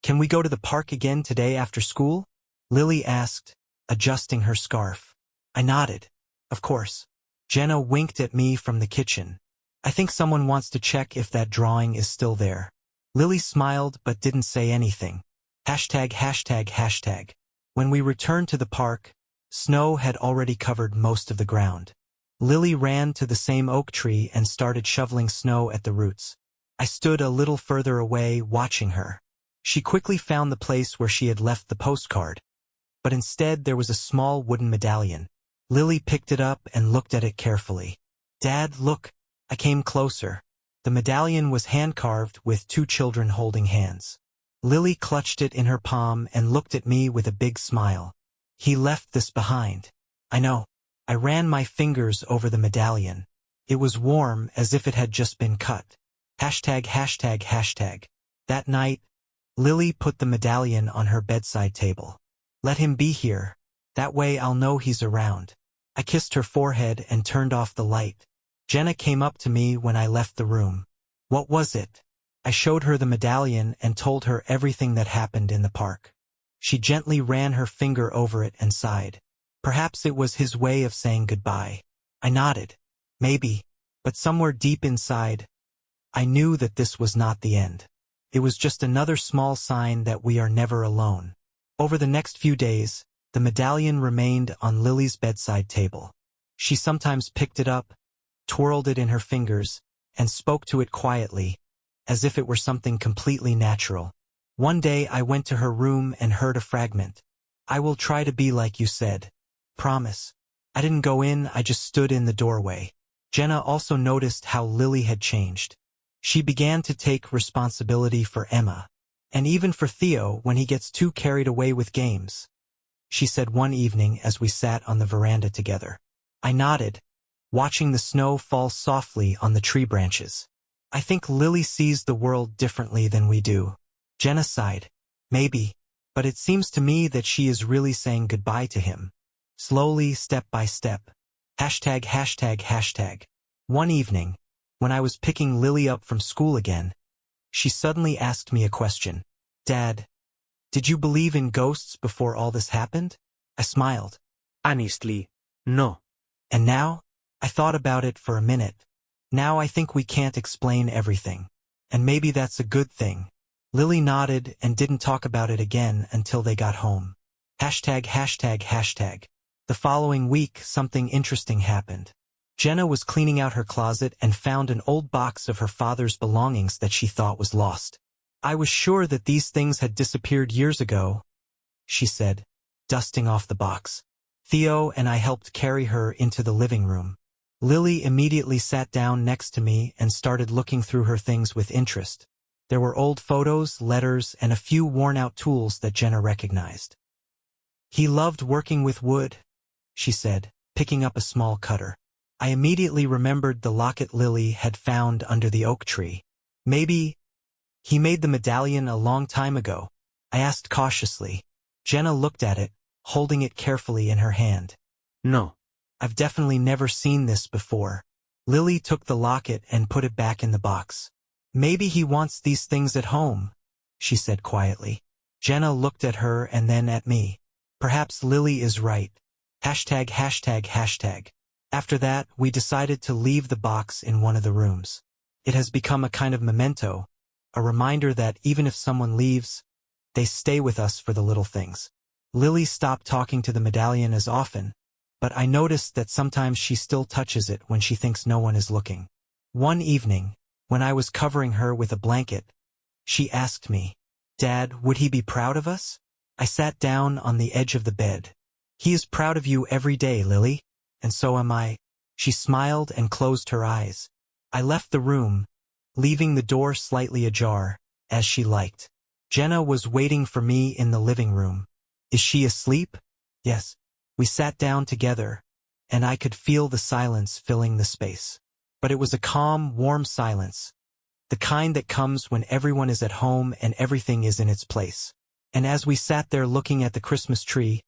can we go to the park again today after school? Lily asked, adjusting her scarf. I nodded. Of course. Jenna winked at me from the kitchen. I think someone wants to check if that drawing is still there. Lily smiled but didn't say anything. Hashtag, hashtag, hashtag. When we returned to the park, snow had already covered most of the ground. Lily ran to the same oak tree and started shoveling snow at the roots. I stood a little further away watching her. She quickly found the place where she had left the postcard, but instead there was a small wooden medallion. Lily picked it up and looked at it carefully. Dad, look. I came closer. The medallion was hand-carved with two children holding hands. Lily clutched it in her palm and looked at me with a big smile. He left this behind. I know. I ran my fingers over the medallion. It was warm as if it had just been cut. Hashtag, hashtag, hashtag. That night, Lily put the medallion on her bedside table. Let him be here. That way I'll know he's around. I kissed her forehead and turned off the light. Jenna came up to me when I left the room. What was it? I showed her the medallion and told her everything that happened in the park. She gently ran her finger over it and sighed. Perhaps it was his way of saying goodbye. I nodded. Maybe, but somewhere deep inside, I knew that this was not the end. It was just another small sign that we are never alone. Over the next few days, the medallion remained on Lily's bedside table. She sometimes picked it up, twirled it in her fingers, and spoke to it quietly, as if it were something completely natural. One day I went to her room and heard a fragment. I will try to be like you said. Promise. I didn't go in, I just stood in the doorway. Jenna also noticed how Lily had changed. She began to take responsibility for Emma, and even for Theo when he gets too carried away with games. She said one evening as we sat on the veranda together. I nodded, watching the snow fall softly on the tree branches. I think Lily sees the world differently than we do. Jenna sighed. Maybe, but it seems to me that she is really saying goodbye to him. Slowly, step by step. Hashtag, hashtag, hashtag. One evening, when I was picking Lily up from school again, she suddenly asked me a question. Dad, did you believe in ghosts before all this happened? I smiled. Honestly, no. And now? I thought about it for a minute. Now I think we can't explain everything. And maybe that's a good thing. Lily nodded and didn't talk about it again until they got home. Hashtag, hashtag, hashtag. The following week, something interesting happened. Jenna was cleaning out her closet and found an old box of her father's belongings that she thought was lost. I was sure that these things had disappeared years ago, she said, dusting off the box. Theo and I helped carry her into the living room. Lily immediately sat down next to me and started looking through her things with interest. There were old photos, letters, and a few worn-out tools that Jenna recognized. He loved working with wood, she said, picking up a small cutter. I immediately remembered the locket Lily had found under the oak tree. Maybe he made the medallion a long time ago, I asked cautiously. Jenna looked at it, holding it carefully in her hand. No. I've definitely never seen this before. Lily took the locket and put it back in the box. Maybe he wants these things at home, she said quietly. Jenna looked at her and then at me. Perhaps Lily is right. Hashtag, hashtag, hashtag. After that, we decided to leave the box in one of the rooms. It has become a kind of memento, a reminder that even if someone leaves, they stay with us for the little things. Lily stopped talking to the medallion as often, but I noticed that sometimes she still touches it when she thinks no one is looking. One evening, when I was covering her with a blanket, she asked me, Dad, would he be proud of us? I sat down on the edge of the bed. He is proud of you every day, Lily, and so am I. She smiled and closed her eyes. I left the room, leaving the door slightly ajar, as she liked. Jenna was waiting for me in the living room. Is she asleep? Yes. We sat down together, and I could feel the silence filling the space. But it was a calm, warm silence, the kind that comes when everyone is at home and everything is in its place. And as we sat there looking at the Christmas tree,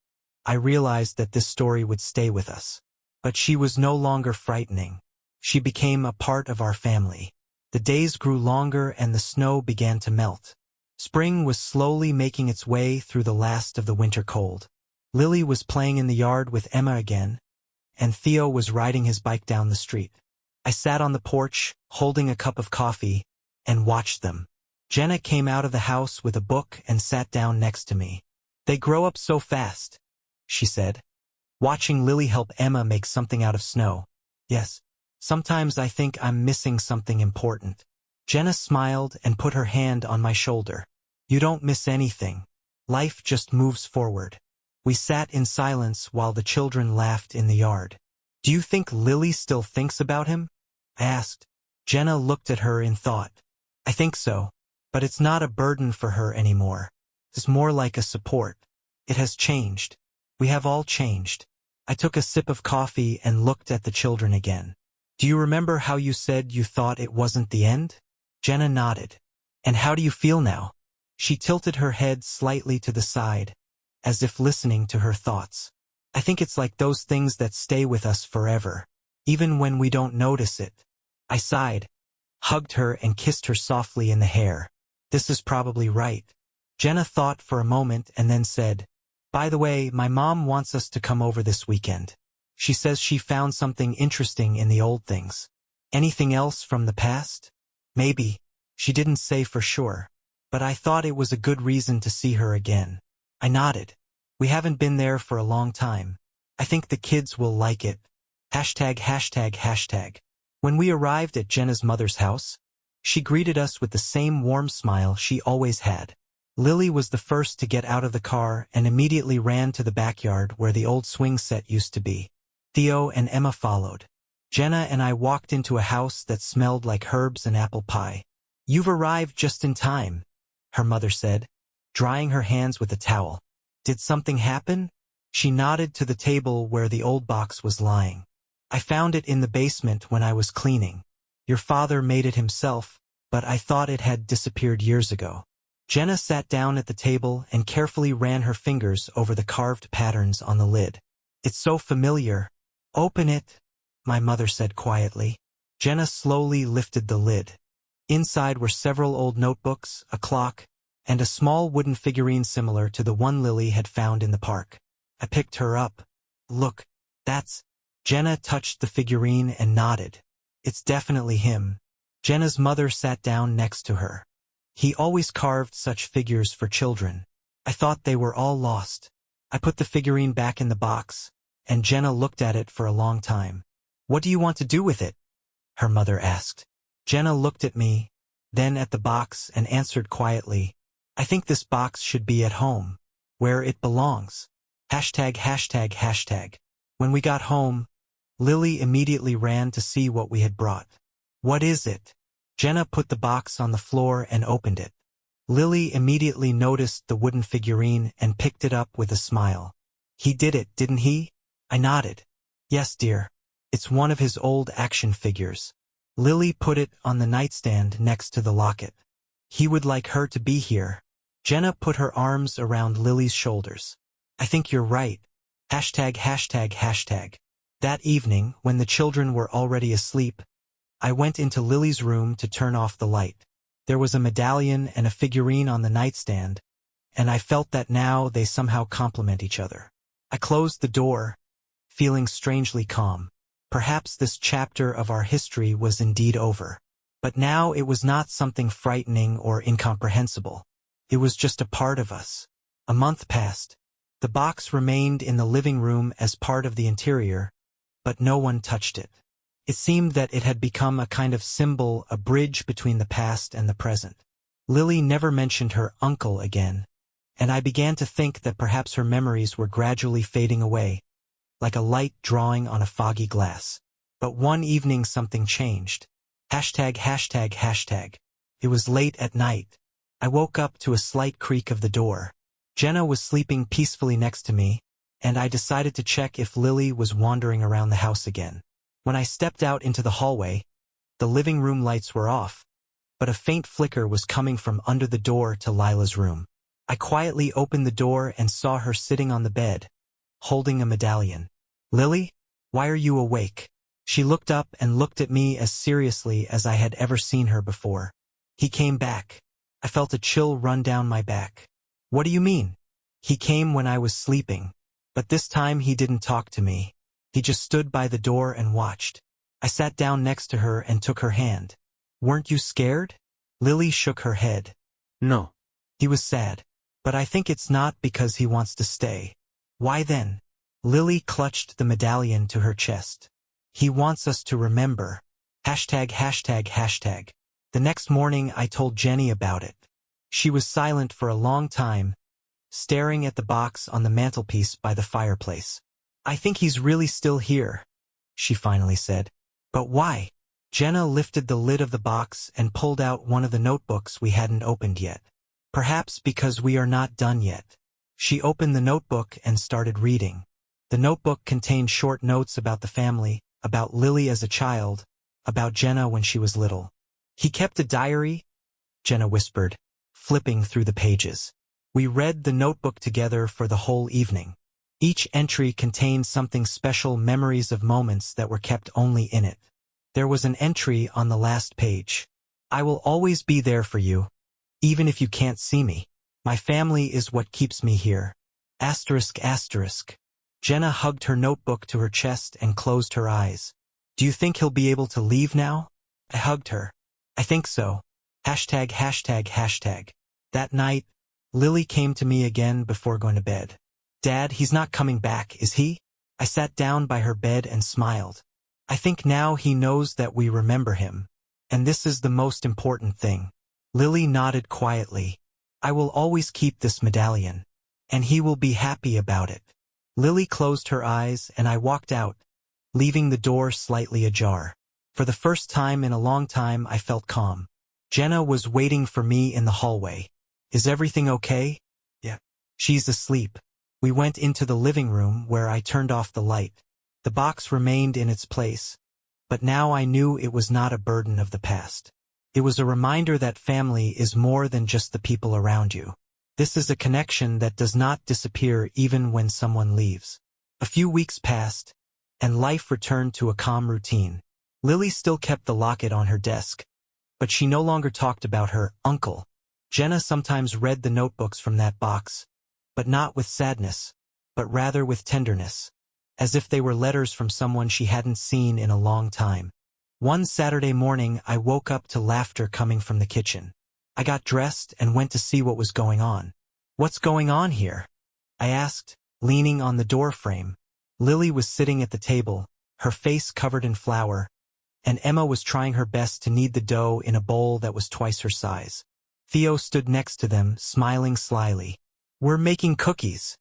I realized that this story would stay with us. But she was no longer frightening. She became a part of our family. The days grew longer and the snow began to melt. Spring was slowly making its way through the last of the winter cold. Lily was playing in the yard with Emma again, and Theo was riding his bike down the street. I sat on the porch, holding a cup of coffee, and watched them. Jenna came out of the house with a book and sat down next to me. "They grow up so fast," she said, watching Lily help Emma make something out of snow. "Yes, sometimes I think I'm missing something important." Jenna smiled and put her hand on my shoulder. "You don't miss anything. Life just moves forward." We sat in silence while the children laughed in the yard. "Do you think Lily still thinks about him?" I asked. Jenna looked at her in thought. "I think so, but it's not a burden for her anymore. It's more like a support. It has changed. We have all changed." I took a sip of coffee and looked at the children again. "Do you remember how you said you thought it wasn't the end?" Jenna nodded. "And how do you feel now?" She tilted her head slightly to the side, as if listening to her thoughts. "I think it's like those things that stay with us forever, even when we don't notice it." I sighed, hugged her and kissed her softly in the hair. "This is probably right." Jenna thought for a moment and then said, "By the way, my mom wants us to come over this weekend. She says she found something interesting in the old things." "Anything else from the past?" "Maybe." She didn't say for sure, but I thought it was a good reason to see her again. I nodded. "We haven't been there for a long time. I think the kids will like it. ####. When we arrived at Jenna's mother's house, she greeted us with the same warm smile she always had. Lily was the first to get out of the car and immediately ran to the backyard where the old swing set used to be. Theo and Emma followed. Jenna and I walked into a house that smelled like herbs and apple pie. "You've arrived just in time," her mother said, drying her hands with a towel. "Did something happen?" She nodded to the table where the old box was lying. "I found it in the basement when I was cleaning. Your father made it himself, but I thought it had disappeared years ago." Jenna sat down at the table and carefully ran her fingers over the carved patterns on the lid. "It's so familiar." "Open it," my mother said quietly. Jenna slowly lifted the lid. Inside were several old notebooks, a clock, and a small wooden figurine similar to the one Lily had found in the park. I picked her up. "Look, that's..." Jenna touched the figurine and nodded. "It's definitely him." Jenna's mother sat down next to her. "He always carved such figures for children. I thought they were all lost." I put the figurine back in the box, and Jenna looked at it for a long time. "What do you want to do with it?" her mother asked. Jenna looked at me, then at the box and answered quietly, "I think this box should be at home, where it belongs." ####. When we got home, Lily immediately ran to see what we had brought. "What is it?" Jenna put the box on the floor and opened it. Lily immediately noticed the wooden figurine and picked it up with a smile. "He did it, didn't he?" I nodded. "Yes, dear. It's one of his old action figures." Lily put it on the nightstand next to the locket. "He would like her to be here." Jenna put her arms around Lily's shoulders. "I think you're right." ####. That evening, when the children were already asleep, I went into Lily's room to turn off the light. There was a medallion and a figurine on the nightstand, and I felt that now they somehow complement each other. I closed the door, feeling strangely calm. Perhaps this chapter of our history was indeed over. But now it was not something frightening or incomprehensible. It was just a part of us. A month passed. The box remained in the living room as part of the interior, but no one touched it. It seemed that it had become a kind of symbol, a bridge between the past and the present. Lily never mentioned her uncle again, and I began to think that perhaps her memories were gradually fading away, like a light drawing on a foggy glass. But one evening something changed. ####. It was late at night. I woke up to a slight creak of the door. Jenna was sleeping peacefully next to me, and I decided to check if Lily was wandering around the house again. When I stepped out into the hallway, the living room lights were off, but a faint flicker was coming from under the door to Lila's room. I quietly opened the door and saw her sitting on the bed, holding a medallion. "Lily? Why are you awake?" She looked up and looked at me as seriously as I had ever seen her before. "He came back." I felt a chill run down my back. "What do you mean?" "He came when I was sleeping. But this time he didn't talk to me. He just stood by the door and watched." I sat down next to her and took her hand. "Weren't you scared?" Lily shook her head. No. "He was sad. But I think it's not because he wants to stay." "Why then?" Lily clutched the medallion to her chest. "He wants us to remember. Hashtag, hashtag, hashtag." The next morning I told Jenny about it. She was silent for a long time, staring at the box on the mantelpiece by the fireplace. "I think he's really still here," she finally said. "But why?" Jenna lifted the lid of the box and pulled out one of the notebooks we hadn't opened yet. "Perhaps because we are not done yet." She opened the notebook and started reading. The notebook contained short notes about the family, about Lily as a child, about Jenna when she was little. "He kept a diary?" Jenna whispered, flipping through the pages. We read the notebook together for the whole evening. Each entry contained something special, memories of moments that were kept only in it. There was an entry on the last page. "I will always be there for you, even if you can't see me. My family is what keeps me here. Asterisk, asterisk." Jenna hugged her notebook to her chest and closed her eyes. "Do you think he'll be able to leave now?" I hugged her. "I think so. Hashtag, hashtag, hashtag." That night, Lily came to me again before going to bed. "Dad, he's not coming back, is he?" I sat down by her bed and smiled. "I think now he knows that we remember him. And this is the most important thing." Lily nodded quietly. "I will always keep this medallion. And he will be happy about it." Lily closed her eyes and I walked out, leaving the door slightly ajar. For the first time in a long time I felt calm. Jenna was waiting for me in the hallway. "Is everything okay?" "Yeah." "She's asleep." We went into the living room where I turned off the light. The box remained in its place, but now I knew it was not a burden of the past. It was a reminder that family is more than just the people around you. This is a connection that does not disappear even when someone leaves. A few weeks passed, and life returned to a calm routine. Lily still kept the locket on her desk, but she no longer talked about her uncle. Jenna sometimes read the notebooks from that box, but not with sadness, but rather with tenderness, as if they were letters from someone she hadn't seen in a long time. One Saturday morning I woke up to laughter coming from the kitchen. I got dressed and went to see what was going on. "What's going on here?" I asked, leaning on the door frame. Lily was sitting at the table, her face covered in flour, and Emma was trying her best to knead the dough in a bowl that was twice her size. Theo stood next to them, smiling slyly. "We're making cookies,"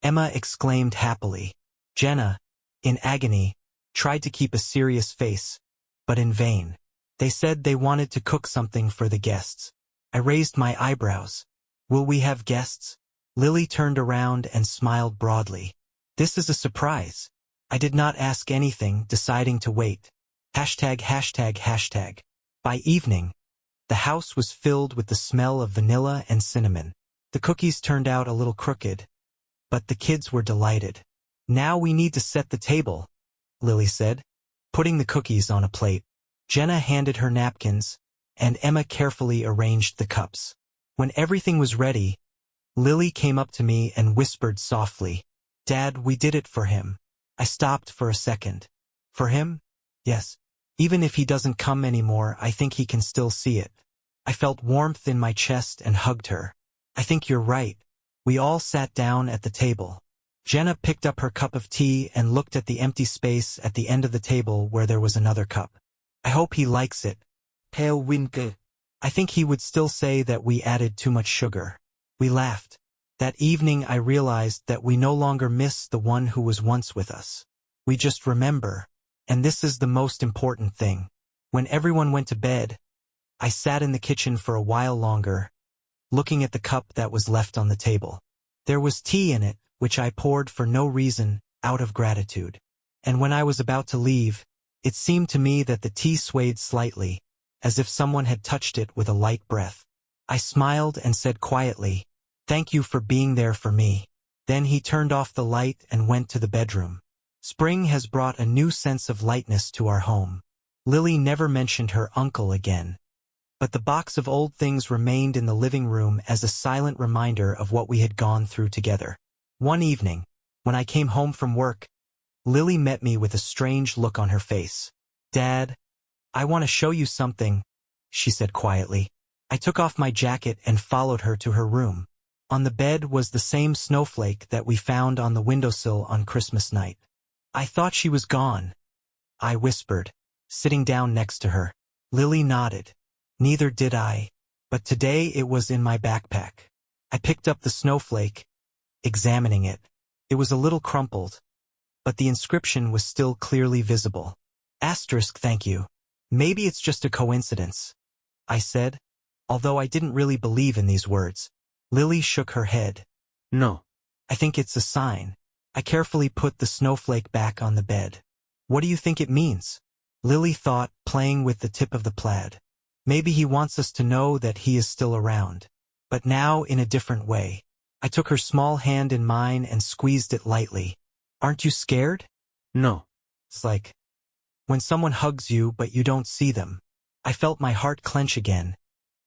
Emma exclaimed happily. Jenna, in agony, tried to keep a serious face, but in vain. They said they wanted to cook something for the guests. I raised my eyebrows. "Will we have guests?" Lily turned around and smiled broadly. "This is a surprise." I did not ask anything, deciding to wait. Hashtag, hashtag, hashtag. By evening, the house was filled with the smell of vanilla and cinnamon. The cookies turned out a little crooked, but the kids were delighted. "Now we need to set the table," Lily said, putting the cookies on a plate. Jenna handed her napkins, and Emma carefully arranged the cups. When everything was ready, Lily came up to me and whispered softly, "Dad, we did it for him." I stopped for a second. "For him?" "Yes. Even if he doesn't come anymore, I think he can still see it." I felt warmth in my chest and hugged her. "I think you're right." We all sat down at the table. Jenna picked up her cup of tea and looked at the empty space at the end of the table where there was another cup. "I hope he likes it." Pale Winke. I think he would still say that we added too much sugar. We laughed. That evening I realized that we no longer miss the one who was once with us. We just remember, and this is the most important thing. When everyone went to bed, I sat in the kitchen for a while longer, looking at the cup that was left on the table. There was tea in it, which I poured for no reason, out of gratitude. And when I was about to leave, it seemed to me that the tea swayed slightly, as if someone had touched it with a light breath. I smiled and said quietly, "Thank you for being there for me." Then he turned off the light and went to the bedroom. Spring has brought a new sense of lightness to our home. Lily never mentioned her uncle again. But the box of old things remained in the living room as a silent reminder of what we had gone through together. One evening, when I came home from work, Lily met me with a strange look on her face. "Dad, I want to show you something," she said quietly. I took off my jacket and followed her to her room. On the bed was the same snowflake that we found on the windowsill on Christmas night. "I thought she was gone," I whispered, sitting down next to her. Lily nodded. "Neither did I, but today it was in my backpack." I picked up the snowflake, examining it. It was a little crumpled, but the inscription was still clearly visible. Asterisk, thank you. "Maybe it's just a coincidence," I said, although I didn't really believe in these words. Lily shook her head. No. "I think it's a sign." I carefully put the snowflake back on the bed. "What do you think it means?" Lily thought, playing with the tip of the plaid. "Maybe he wants us to know that he is still around. But now in a different way." I took her small hand in mine and squeezed it lightly. "Aren't you scared?" No. It's like when someone hugs you but you don't see them. I felt my heart clench again,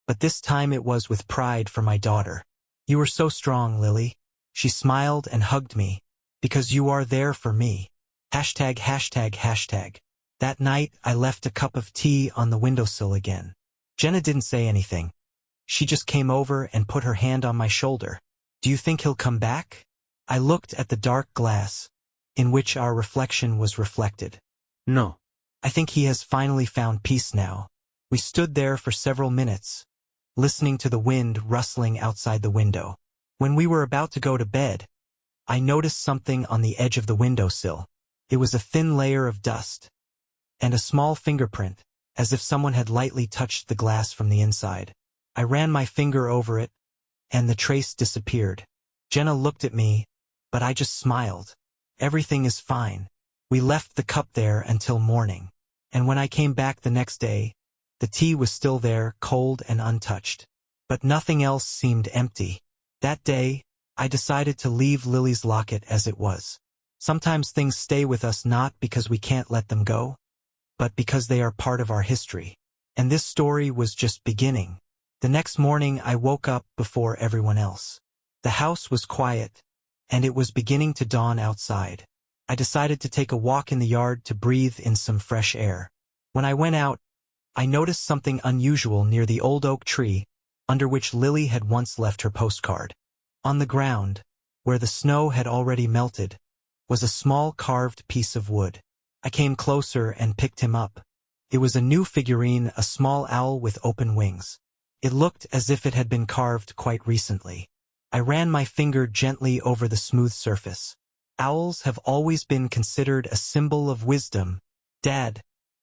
but this time it was with pride for my daughter. "You were so strong, Lily." She smiled and hugged me. "Because you are there for me." Hashtag, hashtag, hashtag. That night, I left a cup of tea on the windowsill again. Jenna didn't say anything. She just came over and put her hand on my shoulder. "Do you think he'll come back?" I looked at the dark glass, in which our reflection was reflected. No. "I think he has finally found peace now." We stood there for several minutes, listening to the wind rustling outside the window. When we were about to go to bed, I noticed something on the edge of the windowsill. It was a thin layer of dust, and a small fingerprint, as if someone had lightly touched the glass from the inside. I ran my finger over it, and the trace disappeared. Jenna looked at me, but I just smiled. "Everything is fine." We left the cup there until morning, and when I came back the next day, the tea was still there, cold and untouched. But nothing else seemed empty. That day, I decided to leave Lily's locket as it was. Sometimes things stay with us not because we can't let them go, but because they are part of our history. And this story was just beginning. The next morning I woke up before everyone else. The house was quiet, and it was beginning to dawn outside. I decided to take a walk in the yard to breathe in some fresh air. When I went out, I noticed something unusual near the old oak tree, under which Lily had once left her postcard. On the ground, where the snow had already melted, was a small carved piece of wood. I came closer and picked him up. It was a new figurine, a small owl with open wings. It looked as if it had been carved quite recently. I ran my finger gently over the smooth surface. Owls have always been considered a symbol of wisdom. "Dad,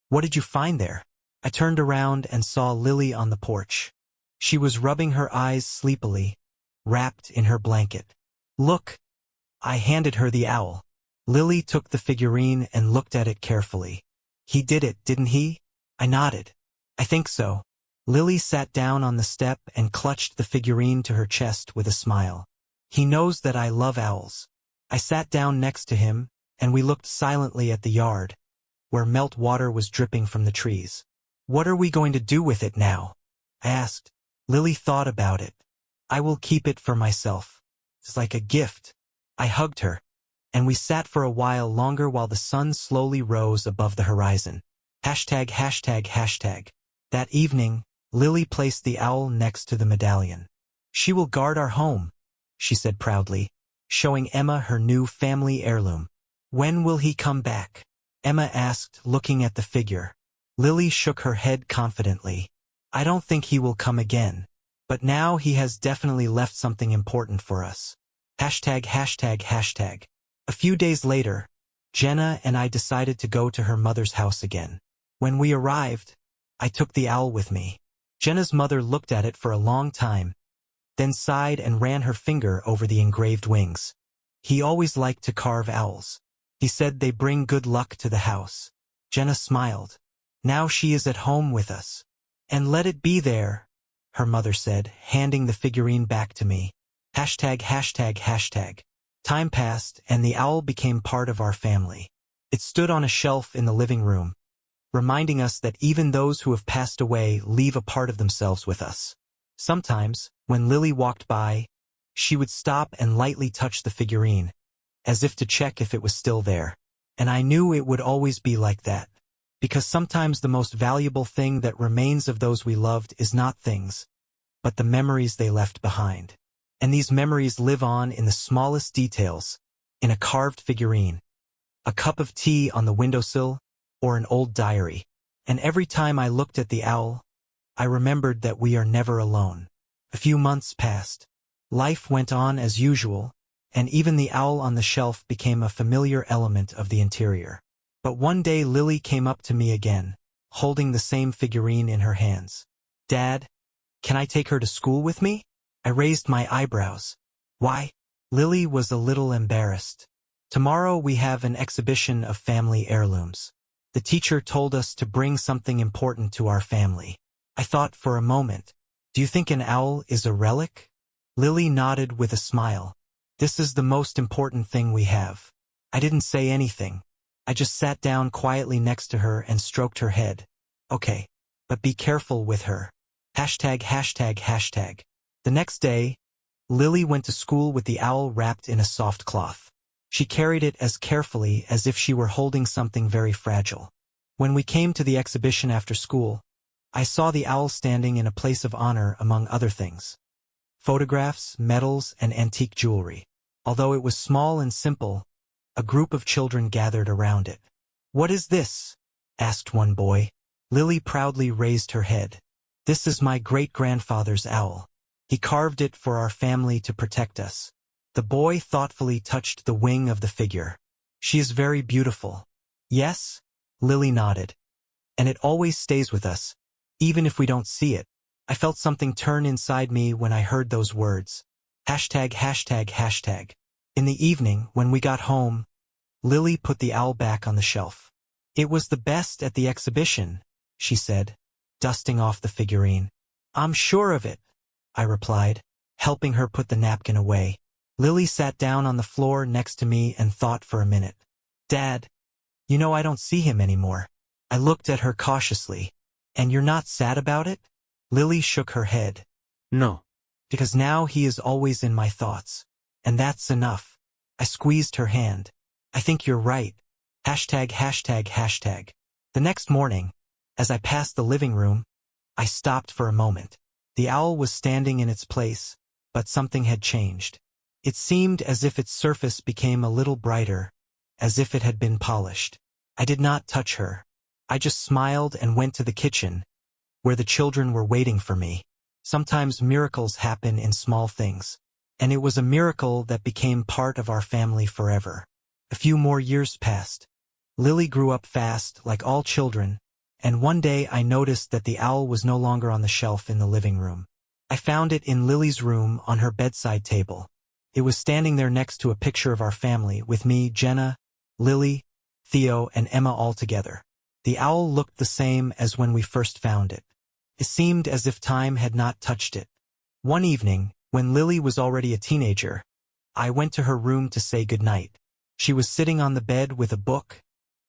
what did you find there?" I turned around and saw Lily on the porch. She was rubbing her eyes sleepily, wrapped in her blanket. "Look." I handed her the owl. Lily took the figurine and looked at it carefully. "He did it, didn't he?" I nodded. "I think so." Lily sat down on the step and clutched the figurine to her chest with a smile. "He knows that I love owls." I sat down next to him, and we looked silently at the yard, where melt water was dripping from the trees. "What are we going to do with it now?" I asked. Lily thought about it. "I will keep it for myself. It's like a gift." I hugged her, and we sat for a while longer while the sun slowly rose above the horizon. Hashtag, hashtag, hashtag. That evening, Lily placed the owl next to the medallion. "She will guard our home," she said proudly, showing Emma her new family heirloom. "When will he come back?" Emma asked, looking at the figure. Lily shook her head confidently. "I don't think he will come again. But now he has definitely left something important for us." Hashtag, hashtag, hashtag. A few days later, Jenna and I decided to go to her mother's house again. When we arrived, I took the owl with me. Jenna's mother looked at it for a long time, then sighed and ran her finger over the engraved wings. "He always liked to carve owls. He said they bring good luck to the house." Jenna smiled. "Now she is at home with us." And let it be there, her mother said, handing the figurine back to me. Hashtag, hashtag, hashtag. Time passed, and the owl became part of our family. It stood on a shelf in the living room, reminding us that even those who have passed away leave a part of themselves with us. Sometimes, when Lily walked by, she would stop and lightly touch the figurine, as if to check if it was still there. And I knew it would always be like that, because sometimes the most valuable thing that remains of those we loved is not things, but the memories they left behind. And these memories live on in the smallest details, in a carved figurine, a cup of tea on the windowsill, or an old diary. And every time I looked at the owl, I remembered that we are never alone. A few months passed. Life went on as usual, and even the owl on the shelf became a familiar element of the interior. But one day Lily came up to me again, holding the same figurine in her hands. "Dad, can I take her to school with me?" I raised my eyebrows. "Why?" Lily was a little embarrassed. "Tomorrow we have an exhibition of family heirlooms. The teacher told us to bring something important to our family." I thought for a moment. "Do you think an owl is a relic?" Lily nodded with a smile. "This is the most important thing we have." I didn't say anything. I just sat down quietly next to her and stroked her head. "Okay, but be careful with her." Hashtag, hashtag, hashtag. The next day, Lily went to school with the owl wrapped in a soft cloth. She carried it as carefully as if she were holding something very fragile. When we came to the exhibition after school, I saw the owl standing in a place of honor among other things. Photographs, medals, and antique jewelry. Although it was small and simple, a group of children gathered around it. "What is this?" asked one boy. Lily proudly raised her head. "This is my great-grandfather's owl. He carved it for our family to protect us." The boy thoughtfully touched the wing of the figure. "She is very beautiful." "Yes?" Lily nodded. "And it always stays with us, even if we don't see it." I felt something turn inside me when I heard those words. Hashtag, hashtag, hashtag. In the evening, when we got home, Lily put the owl back on the shelf. "It was the best at the exhibition," she said, dusting off the figurine. "I'm sure of it," I replied, helping her put the napkin away. Lily sat down on the floor next to me and thought for a minute. "Dad, you know I don't see him anymore." I looked at her cautiously. "And you're not sad about it?" Lily shook her head. No. "Because now he is always in my thoughts. And that's enough." I squeezed her hand. "I think you're right." Hashtag, hashtag, hashtag. The next morning, as I passed the living room, I stopped for a moment. The owl was standing in its place, but something had changed. It seemed as if its surface became a little brighter, as if it had been polished. I did not touch her. I just smiled and went to the kitchen, where the children were waiting for me. Sometimes miracles happen in small things. And it was a miracle that became part of our family forever. A few more years passed. Lily grew up fast, like all children, and one day I noticed that the owl was no longer on the shelf in the living room. I found it in Lily's room on her bedside table. It was standing there next to a picture of our family, with me, Jenna, Lily, Theo, and Emma all together. The owl looked the same as when we first found it. It seemed as if time had not touched it. One evening, when Lily was already a teenager, I went to her room to say goodnight. She was sitting on the bed with a book,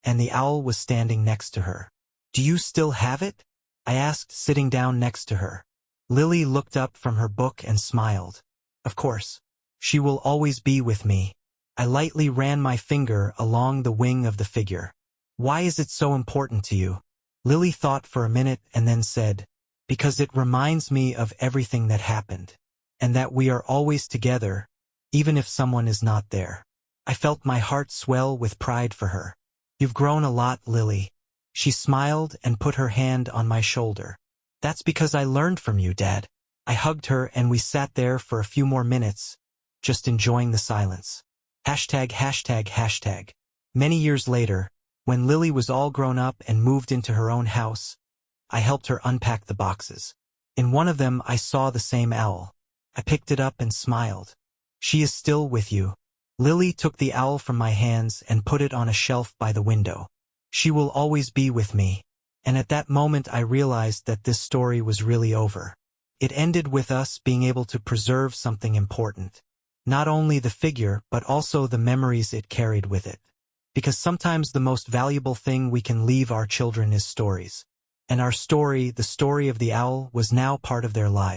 and the owl was standing next to her. "Do you still have it?" I asked, sitting down next to her. Lily looked up from her book and smiled. "Of course. She will always be with me." I lightly ran my finger along the wing of the figure. "Why is it so important to you?" Lily thought for a minute and then said, "Because it reminds me of everything that happened, and that we are always together, even if someone is not there." I felt my heart swell with pride for her. "You've grown a lot, Lily." She smiled and put her hand on my shoulder. "That's because I learned from you, Dad." I hugged her and we sat there for a few more minutes, just enjoying the silence. Hashtag, hashtag, hashtag. Many years later, when Lily was all grown up and moved into her own house, I helped her unpack the boxes. In one of them I saw the same owl. I picked it up and smiled. "She is still with you." Lily took the owl from my hands and put it on a shelf by the window. "She will always be with me." And at that moment I realized that this story was really over. It ended with us being able to preserve something important. Not only the figure, but also the memories it carried with it. Because sometimes the most valuable thing we can leave our children is stories. And our story, the story of the owl, was now part of their lives.